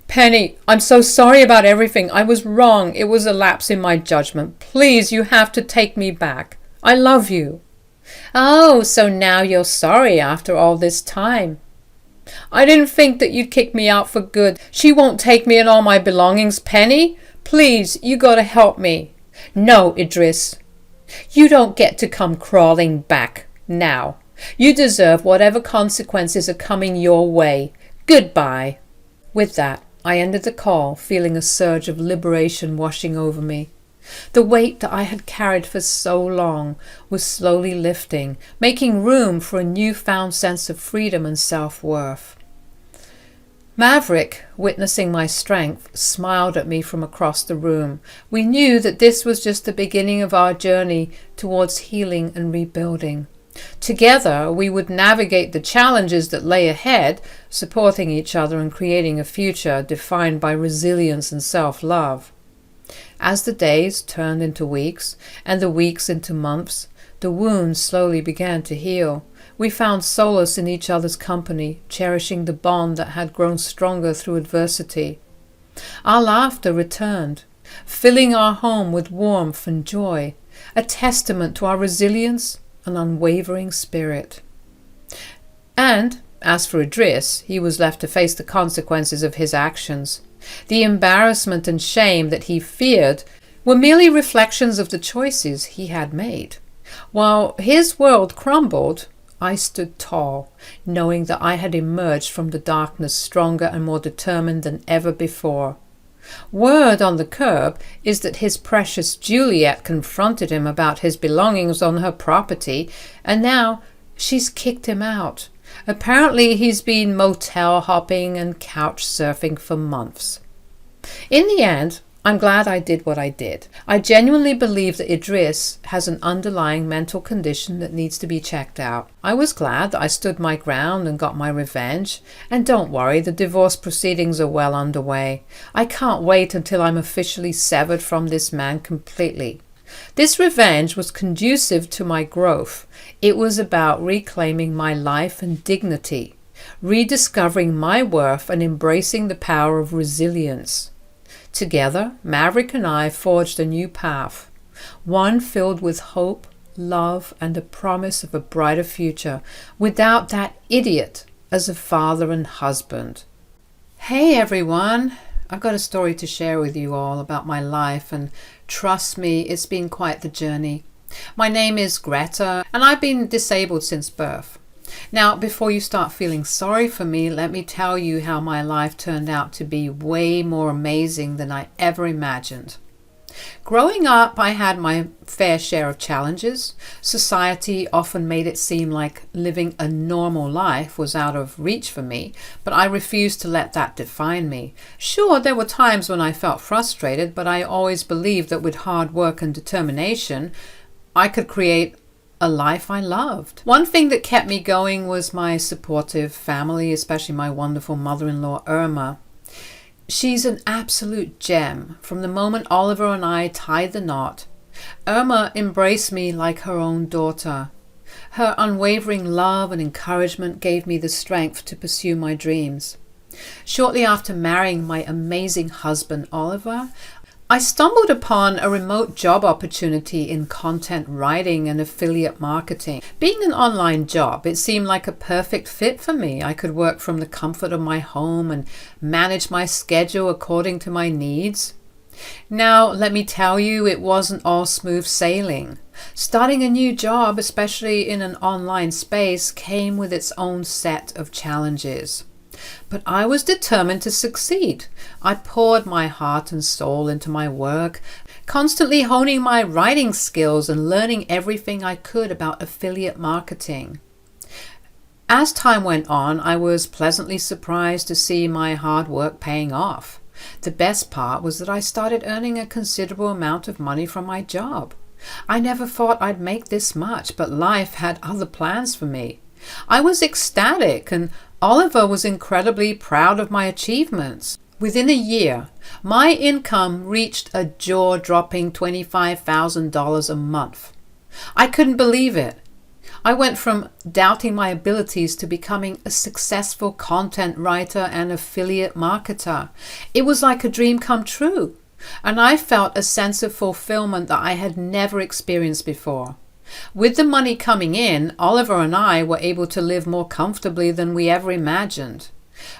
"Penny, I'm so sorry about everything. I was wrong. It was a lapse in my judgment. Please, you have to take me back. I love you." "Oh, so now you're sorry after all this time." "I didn't think that you'd kick me out for good. She won't take me and all my belongings, Penny. Please, you gotta help me." "No, Idris. You don't get to come crawling back now. You deserve whatever consequences are coming your way. Goodbye." With that, I ended the call, feeling a surge of liberation washing over me. The weight that I had carried for so long was slowly lifting, making room for a newfound sense of freedom and self-worth. Maverick, witnessing my strength, smiled at me from across the room. We knew that this was just the beginning of our journey towards healing and rebuilding. Together, we would navigate the challenges that lay ahead, supporting each other and creating a future defined by resilience and self-love. As the days turned into weeks, and the weeks into months, the wounds slowly began to heal. We found solace in each other's company, cherishing the bond that had grown stronger through adversity. Our laughter returned, filling our home with warmth and joy, a testament to our resilience and unwavering spirit. And, as for Idris, he was left to face the consequences of his actions. The embarrassment and shame that he feared were merely reflections of the choices he had made. While his world crumbled, I stood tall, knowing that I had emerged from the darkness stronger and more determined than ever before. Word on the curb is that his precious Juliet confronted him about his belongings on her property, and now she's kicked him out. Apparently he's been motel hopping and couch surfing for months. In the end, I'm glad I did what I did. I genuinely believe that Idris has an underlying mental condition that needs to be checked out. I was glad that I stood my ground and got my revenge. And don't worry, the divorce proceedings are well underway. I can't wait until I'm officially severed from this man completely. This revenge was conducive to my growth. It was about reclaiming my life and dignity, rediscovering my worth and embracing the power of resilience. Together, Maverick and I forged a new path, one filled with hope, love, and a promise of a brighter future, without that idiot as a father and husband. Hey everyone! I've got a story to share with you all about my life, and trust me, it's been quite the journey. My name is Greta, and I've been disabled since birth. Now, before you start feeling sorry for me, let me tell you how my life turned out to be way more amazing than I ever imagined. Growing up, I had my fair share of challenges. Society often made it seem like living a normal life was out of reach for me, but I refused to let that define me. Sure, there were times when I felt frustrated, but I always believed that with hard work and determination, I could create a life I loved. One thing that kept me going was my supportive family, especially my wonderful mother-in-law, Irma. She's an absolute gem. From the moment Oliver and I tied the knot, Irma embraced me like her own daughter. Her unwavering love and encouragement gave me the strength to pursue my dreams. Shortly after marrying my amazing husband, Oliver, I stumbled upon a remote job opportunity in content writing and affiliate marketing. Being an online job, it seemed like a perfect fit for me. I could work from the comfort of my home and manage my schedule according to my needs. Now, let me tell you, it wasn't all smooth sailing. Starting a new job, especially in an online space, came with its own set of challenges. But I was determined to succeed. I poured my heart and soul into my work, constantly honing my writing skills and learning everything I could about affiliate marketing. As time went on, I was pleasantly surprised to see my hard work paying off. The best part was that I started earning a considerable amount of money from my job. I never thought I'd make this much, but life had other plans for me. I was ecstatic, and Oliver was incredibly proud of my achievements. Within a year, my income reached a jaw-dropping $25,000 a month. I couldn't believe it. I went from doubting my abilities to becoming a successful content writer and affiliate marketer. It was like a dream come true, and I felt a sense of fulfillment that I had never experienced before. With the money coming in, Oliver and I were able to live more comfortably than we ever imagined.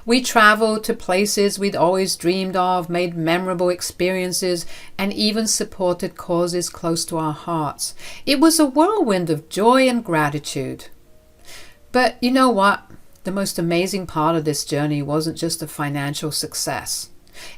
We traveled to places we'd always dreamed of, made memorable experiences, and even supported causes close to our hearts. It was a whirlwind of joy and gratitude. But you know what? The most amazing part of this journey wasn't just a financial success.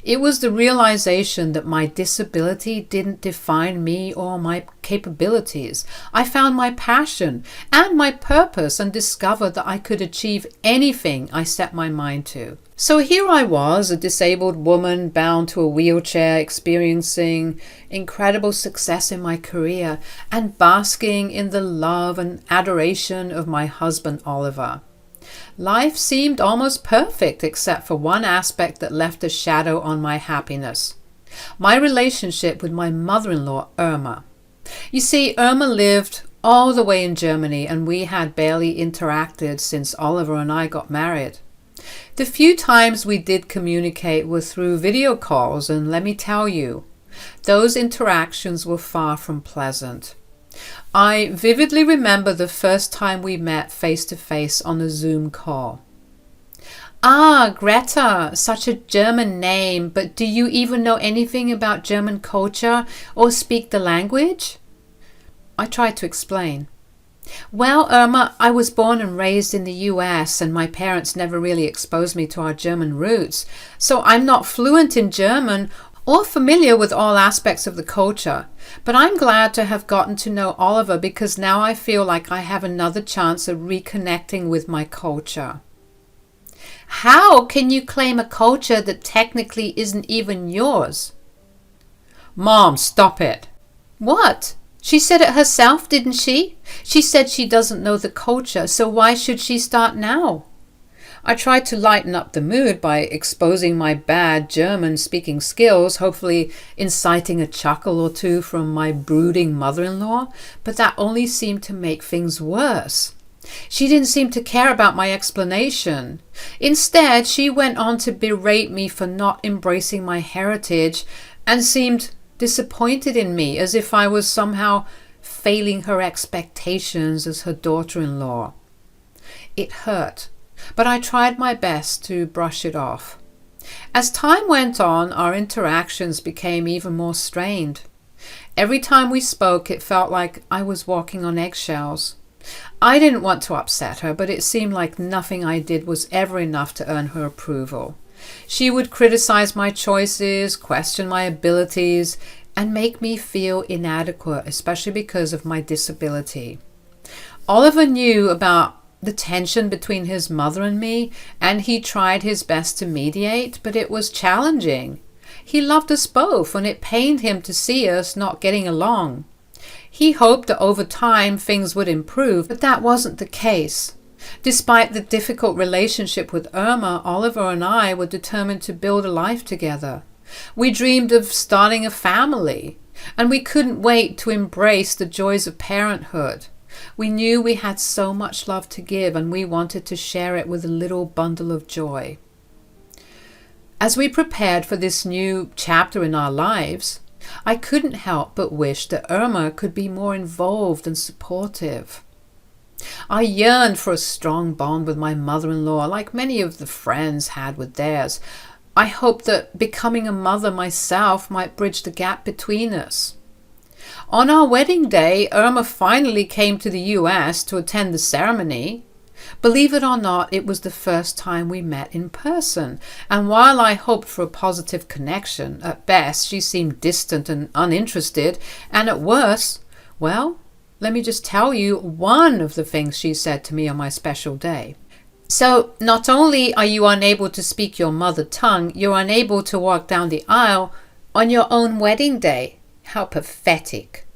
It was the realization that my disability didn't define me or my capabilities. I found my passion and my purpose and discovered that I could achieve anything I set my mind to. So here I was, a disabled woman bound to a wheelchair, experiencing incredible success in my career and basking in the love and adoration of my husband, Oliver. Life seemed almost perfect except for one aspect that left a shadow on my happiness. My relationship with my mother-in-law, Irma. You see, Irma lived all the way in Germany, and we had barely interacted since Oliver and I got married. The few times we did communicate were through video calls, and let me tell you, those interactions were far from pleasant. I vividly remember the first time we met face-to-face on a Zoom call. Ah, Greta, such a German name, but do you even know anything about German culture or speak the language? I tried to explain. Well, Irma, I was born and raised in the US, and my parents never really exposed me to our German roots, so I'm not fluent in German or familiar with all aspects of the culture, but I'm glad to have gotten to know Oliver because now I feel like I have another chance of reconnecting with my culture. How can you claim a culture that technically isn't even yours? Mom, stop it. What? She said it herself, didn't she? She said she doesn't know the culture, so why should she start now? I tried to lighten up the mood by exposing my bad German speaking skills, hopefully inciting a chuckle or two from my brooding mother-in-law, but that only seemed to make things worse. She didn't seem to care about my explanation. Instead, she went on to berate me for not embracing my heritage and seemed disappointed in me, as if I was somehow failing her expectations as her daughter-in-law. It hurt, but I tried my best to brush it off. As time went on, our interactions became even more strained. Every time we spoke, it felt like I was walking on eggshells. I didn't want to upset her, but it seemed like nothing I did was ever enough to earn her approval. She would criticize my choices, question my abilities, and make me feel inadequate, especially because of my disability. Oliver knew about the tension between his mother and me, and he tried his best to mediate, but it was challenging. He loved us both, and it pained him to see us not getting along. He hoped that over time things would improve, but that wasn't the case. Despite the difficult relationship with Irma, Oliver and I were determined to build a life together. We dreamed of starting a family, and we couldn't wait to embrace the joys of parenthood. We knew we had so much love to give, and we wanted to share it with a little bundle of joy. As we prepared for this new chapter in our lives, I couldn't help but wish that Irma could be more involved and supportive. I yearned for a strong bond with my mother-in-law, like many of the friends had with theirs. I hoped that becoming a mother myself might bridge the gap between us. On our wedding day, Irma finally came to the US to attend the ceremony. Believe it or not, it was the first time we met in person, and while I hoped for a positive connection, at best she seemed distant and uninterested, and at worst, well, let me just tell you one of the things she said to me on my special day. So, not only are you unable to speak your mother tongue, you're unable to walk down the aisle on your own wedding day. How pathetic.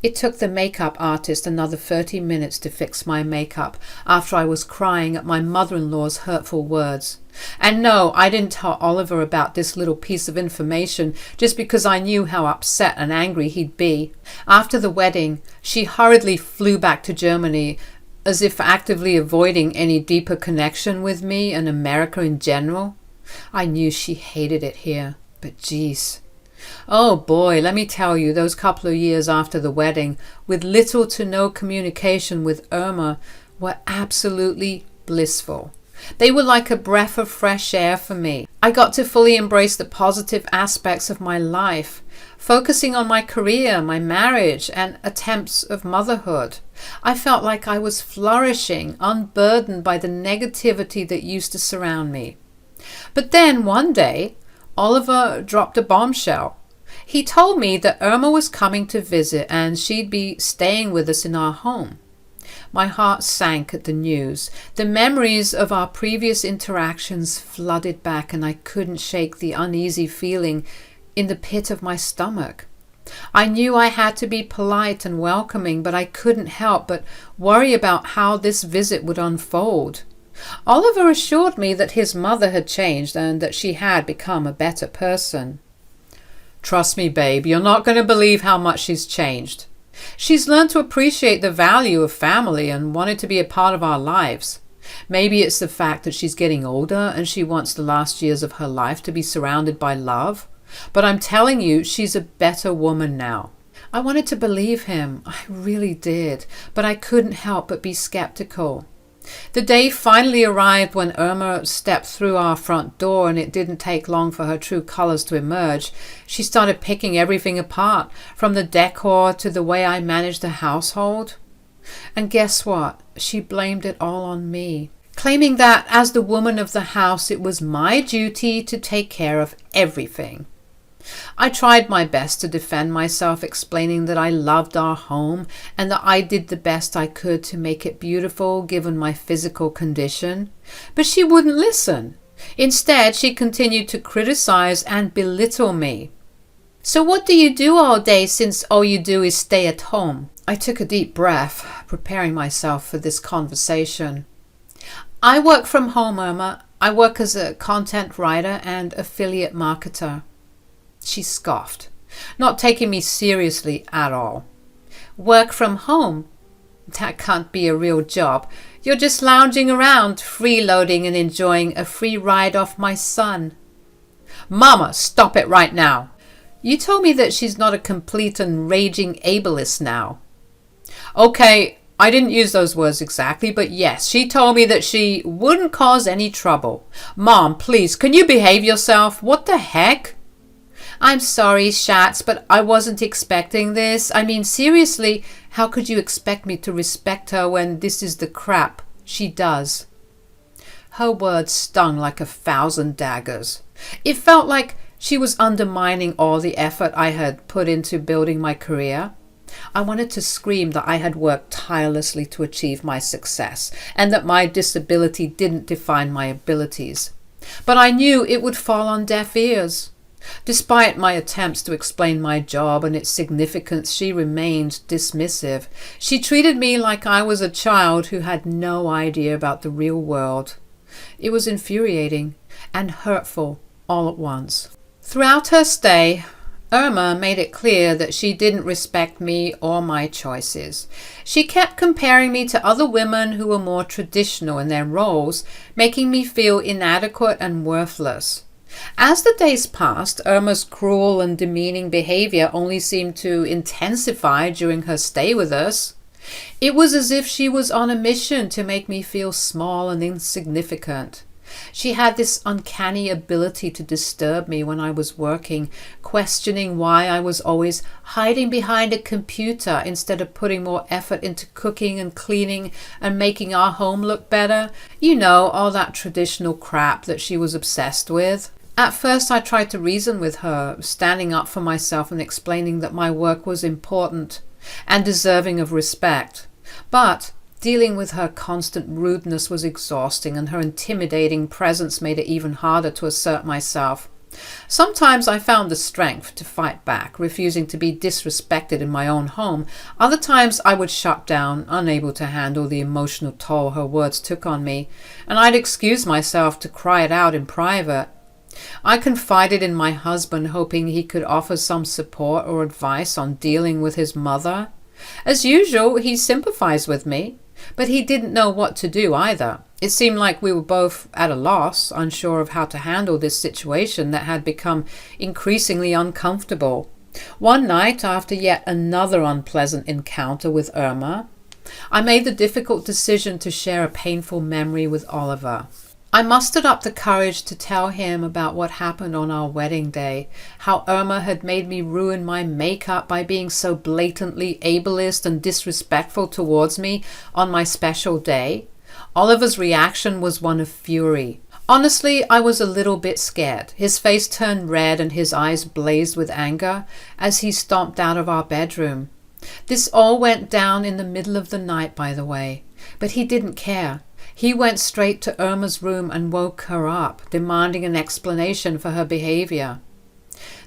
It took the makeup artist another 30 minutes to fix my makeup after I was crying at my mother-in-law's hurtful words. And no, I didn't tell Oliver about this little piece of information just because I knew how upset and angry he'd be. After the wedding, she hurriedly flew back to Germany, as if actively avoiding any deeper connection with me and America in general. I knew she hated it here, but geez. Oh boy, let me tell you, those couple of years after the wedding, with little to no communication with Irma, were absolutely blissful. They were like a breath of fresh air for me. I got to fully embrace the positive aspects of my life, focusing on my career, my marriage, and attempts of motherhood. I felt like I was flourishing, unburdened by the negativity that used to surround me. But then one day, Oliver dropped a bombshell. He told me that Irma was coming to visit and she'd be staying with us in our home. My heart sank at the news. The memories of our previous interactions flooded back, and I couldn't shake the uneasy feeling in the pit of my stomach. I knew I had to be polite and welcoming, but I couldn't help but worry about how this visit would unfold. Oliver assured me that his mother had changed and that she had become a better person. Trust me, babe, you're not going to believe how much she's changed. She's learned to appreciate the value of family and wanted to be a part of our lives. Maybe it's the fact that she's getting older and she wants the last years of her life to be surrounded by love. But I'm telling you, she's a better woman now. I wanted to believe him. I really did. But I couldn't help but be skeptical. The day finally arrived when Irma stepped through our front door, and it didn't take long for her true colors to emerge. She started picking everything apart, from the decor to the way I managed the household. And guess what? She blamed it all on me, claiming that as the woman of the house, it was my duty to take care of everything. I tried my best to defend myself, explaining that I loved our home and that I did the best I could to make it beautiful given my physical condition. But she wouldn't listen. Instead, she continued to criticize and belittle me. So what do you do all day since all you do is stay at home? I took a deep breath, preparing myself for this conversation. I work from home, Irma. I work as a content writer and affiliate marketer. She scoffed, not taking me seriously at all. Work from home? That can't be a real job. You're just lounging around, freeloading and enjoying a free ride off my son. Mama, stop it right now. You told me that she's not a complete and raging ableist now. Okay, I didn't use those words exactly, but yes, she told me that she wouldn't cause any trouble. Mom, please, can you behave yourself? What the heck? I'm sorry, Schatz, but I wasn't expecting this. I mean, seriously, how could you expect me to respect her when this is the crap she does? Her words stung like 1,000 daggers. It felt like she was undermining all the effort I had put into building my career. I wanted to scream that I had worked tirelessly to achieve my success and that my disability didn't define my abilities. But I knew it would fall on deaf ears. Despite my attempts to explain my job and its significance, she remained dismissive. She treated me like I was a child who had no idea about the real world. It was infuriating and hurtful all at once. Throughout her stay, Irma made it clear that she didn't respect me or my choices. She kept comparing me to other women who were more traditional in their roles, making me feel inadequate and worthless. As the days passed, Irma's cruel and demeaning behavior only seemed to intensify during her stay with us. It was as if she was on a mission to make me feel small and insignificant. She had this uncanny ability to disturb me when I was working, questioning why I was always hiding behind a computer instead of putting more effort into cooking and cleaning and making our home look better. You know, all that traditional crap that she was obsessed with. At first I tried to reason with her, standing up for myself and explaining that my work was important and deserving of respect. But dealing with her constant rudeness was exhausting, and her intimidating presence made it even harder to assert myself. Sometimes I found the strength to fight back, refusing to be disrespected in my own home. Other times I would shut down, unable to handle the emotional toll her words took on me, and I'd excuse myself to cry it out in private. I confided in my husband, hoping he could offer some support or advice on dealing with his mother. As usual, he sympathized with me, but he didn't know what to do either. It seemed like we were both at a loss, unsure of how to handle this situation that had become increasingly uncomfortable. One night, after yet another unpleasant encounter with Irma, I made the difficult decision to share a painful memory with Oliver. I mustered up the courage to tell him about what happened on our wedding day, how Irma had made me ruin my makeup by being so blatantly ableist and disrespectful towards me on my special day. Oliver's reaction was one of fury. Honestly, I was a little bit scared. His face turned red and his eyes blazed with anger as he stomped out of our bedroom. This all went down in the middle of the night, by the way, but he didn't care. He went straight to Irma's room and woke her up, demanding an explanation for her behavior.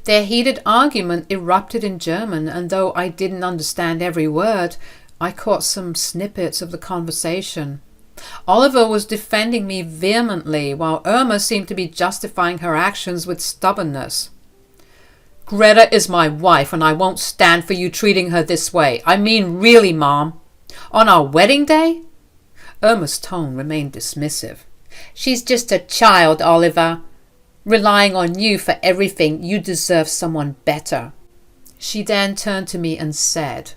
Their heated argument erupted in German, and though I didn't understand every word, I caught some snippets of the conversation. Oliver was defending me vehemently, while Irma seemed to be justifying her actions with stubbornness. "Greta is my wife, and I won't stand for you treating her this way. I mean really, Mom. On our wedding day?" Irma's tone remained dismissive. "She's just a child, Oliver. Relying on you for everything, you deserve someone better." She then turned to me and said,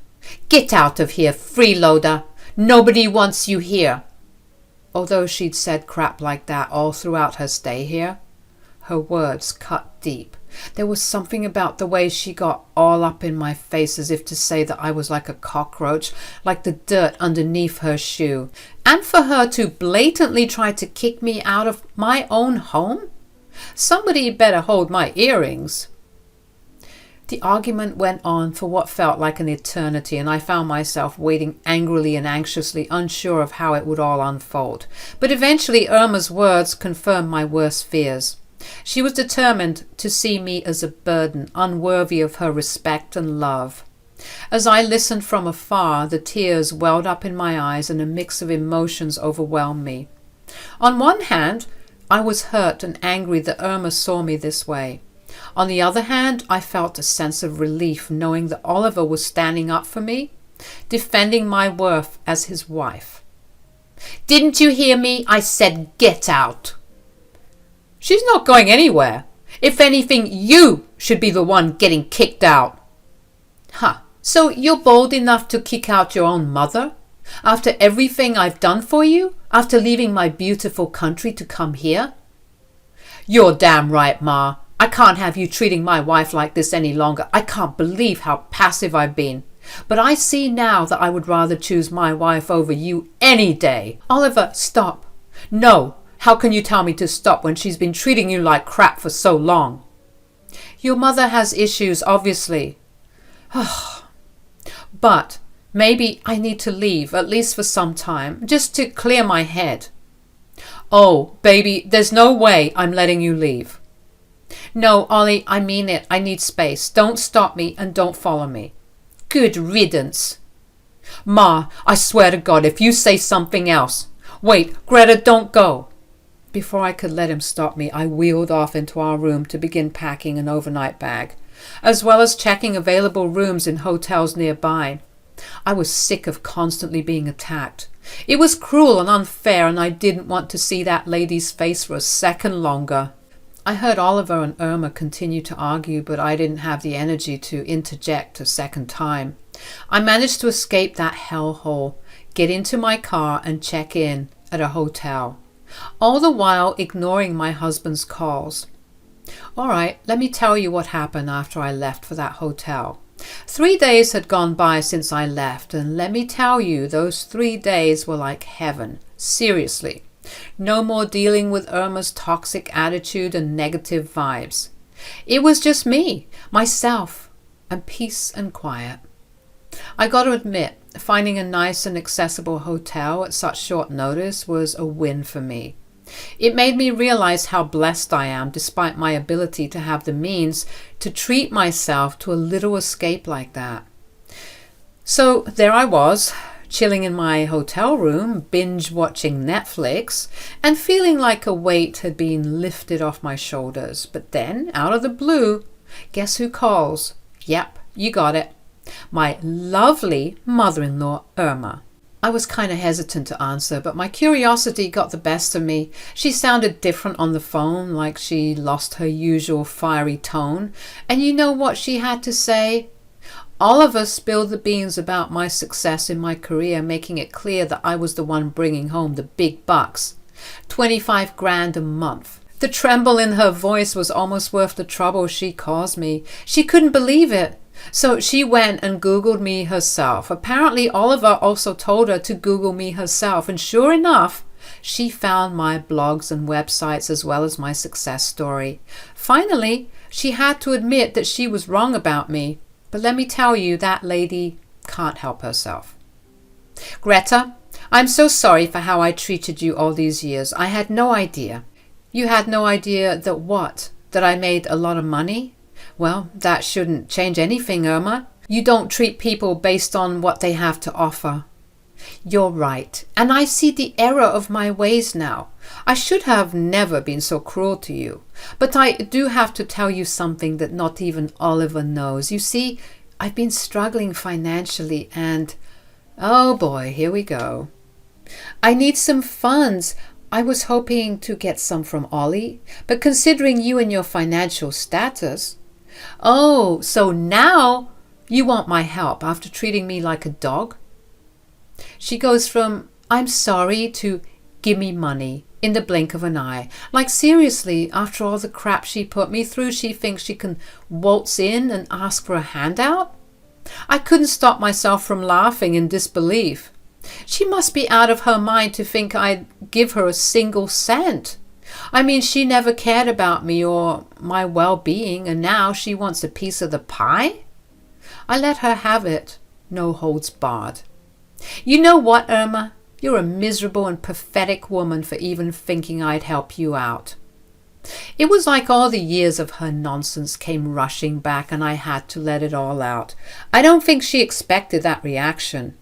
"Get out of here, freeloader. Nobody wants you here." Although she'd said crap like that all throughout her stay here, her words cut deep. There was something about the way she got all up in my face, as if to say that I was like a cockroach, like the dirt underneath her shoe. And for her to blatantly try to kick me out of my own home? Somebody better hold my earrings. The argument went on for what felt like an eternity, and I found myself waiting angrily and anxiously, unsure of how it would all unfold. But eventually Irma's words confirmed my worst fears. She was determined to see me as a burden, unworthy of her respect and love. As I listened from afar, the tears welled up in my eyes and a mix of emotions overwhelmed me. On one hand, I was hurt and angry that Irma saw me this way. On the other hand, I felt a sense of relief knowing that Oliver was standing up for me, defending my worth as his wife. "Didn't you hear me? I said get out." "She's not going anywhere. If anything, you should be the one getting kicked out." "Huh. So you're bold enough to kick out your own mother? After everything I've done for you? After leaving my beautiful country to come here?" "You're damn right, Ma. I can't have you treating my wife like this any longer. I can't believe how passive I've been. But I see now that I would rather choose my wife over you any day." "Oliver, stop." "No. How can you tell me to stop when she's been treating you like crap for so long?" "Your mother has issues, obviously." "But maybe I need to leave, at least for some time, just to clear my head." "Oh, baby, there's no way I'm letting you leave." "No, Ollie, I mean it. I need space. Don't stop me and don't follow me." "Good riddance." "Ma, I swear to God, if you say something else." "Wait, Greta, don't go." Before I could let him stop me, I wheeled off into our room to begin packing an overnight bag, as well as checking available rooms in hotels nearby. I was sick of constantly being attacked. It was cruel and unfair, and I didn't want to see that lady's face for a second longer. I heard Oliver and Irma continue to argue, but I didn't have the energy to interject a second time. I managed to escape that hellhole, get into my car, and check in at a hotel. all the while ignoring my husband's calls. All right, let me tell you what happened after I left for that hotel. 3 days had gone by since I left, and let me tell you, those 3 days were like heaven. Seriously. No more dealing with Irma's toxic attitude and negative vibes. It was just me, myself, and peace and quiet. I got to admit, finding a nice and accessible hotel at such short notice was a win for me. It made me realize how blessed I am, despite my ability to have the means to treat myself to a little escape like that. So there I was, chilling in my hotel room, binge watching Netflix, and feeling like a weight had been lifted off my shoulders. But then, out of the blue, guess who calls? Yep, you got it. My lovely mother-in-law, Irma. I was kind of hesitant to answer, but my curiosity got the best of me. She sounded different on the phone, like she lost her usual fiery tone. And you know what she had to say? Oliver spilled the beans about my success in my career, making it clear that I was the one bringing home the big bucks. 25 grand a month. The tremble in her voice was almost worth the trouble she caused me. She couldn't believe it. So she went and Googled me herself. Apparently Oliver also told her to Google me herself, and sure enough, she found my blogs and websites as well as my success story. Finally, she had to admit that she was wrong about me. But let me tell you, that lady can't help herself. Greta, I'm so sorry for how I treated you all these years. I had no idea. You had no idea that what? That I made a lot of money? Well, that shouldn't change anything, Irma. You don't treat people based on what they have to offer. You're right, and I see the error of my ways now. I should have never been so cruel to you. But I do have to tell you something that not even Oliver knows. You see, I've been struggling financially and... oh boy, here we go. I need some funds. I was hoping to get some from Ollie, but considering you and your financial status... Oh, so now you want my help after treating me like a dog? She goes from, I'm sorry, to give me money in the blink of an eye. Like seriously, after all the crap she put me through, she thinks she can waltz in and ask for a handout? I couldn't stop myself from laughing in disbelief. She must be out of her mind to think I'd give her a single cent. I mean, she never cared about me or my well-being, and now she wants a piece of the pie? I let her have it, no holds barred. You know what, Irma? You're a miserable and pathetic woman for even thinking I'd help you out. It was like all the years of her nonsense came rushing back, and I had to let it all out. I don't think she expected that reaction.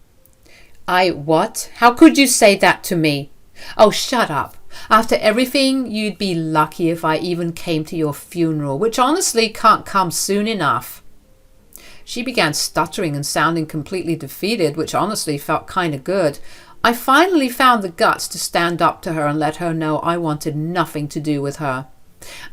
What? How could you say that to me? Oh, shut up. After everything, you'd be lucky if I even came to your funeral, which honestly can't come soon enough. She began stuttering and sounding completely defeated, which honestly felt kind of good. I finally found the guts to stand up to her and let her know I wanted nothing to do with her.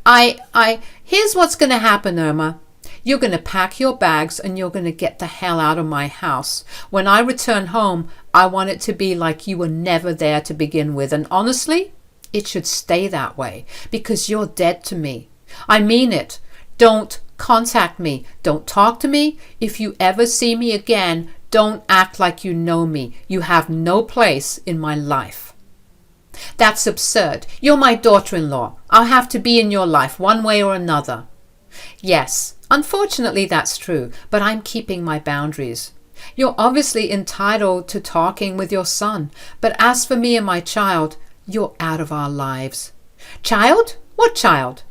Here's what's going to happen, Irma. You're going to pack your bags and you're going to get the hell out of my house. When I return home, I want it to be like you were never there to begin with. And honestly, it should stay that way because you're dead to me. I mean it. Don't contact me. Don't talk to me. If you ever see me again, don't act like you know me. You have no place in my life. That's absurd. You're my daughter-in-law. I'll have to be in your life one way or another. Yes, unfortunately that's true, but I'm keeping my boundaries. You're obviously entitled to talking with your son, but as for me and my child, you're out of our lives. Child? What child?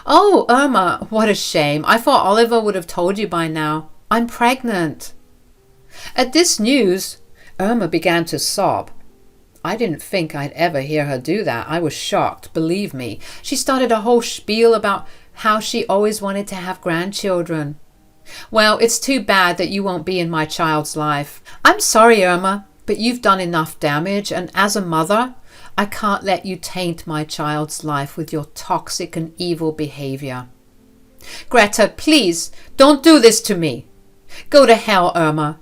Oh, Irma, what a shame. I thought Oliver would have told you by now. I'm pregnant. At this news, Irma began to sob. I didn't think I'd ever hear her do that. I was shocked, believe me. She started a whole spiel about how she always wanted to have grandchildren. Well, it's too bad that you won't be in my child's life. I'm sorry, Irma, but you've done enough damage, and as a mother, I can't let you taint my child's life with your toxic and evil behavior. Greta, please, don't do this to me. Go to hell, Irma.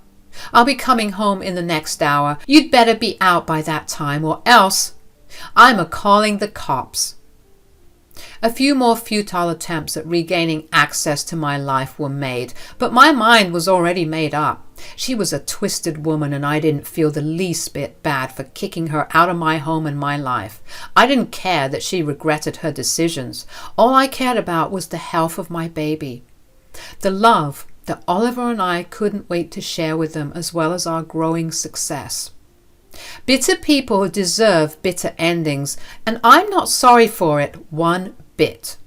I'll be coming home in the next hour. You'd better be out by that time, or else I'm a-calling the cops. A few more futile attempts at regaining access to my life were made, but my mind was already made up. She was a twisted woman, and I didn't feel the least bit bad for kicking her out of my home and my life. I didn't care that she regretted her decisions. All I cared about was the health of my baby. The love that Oliver and I couldn't wait to share with them, as well as our growing success. Bitter people deserve bitter endings, and I'm not sorry for it one bit.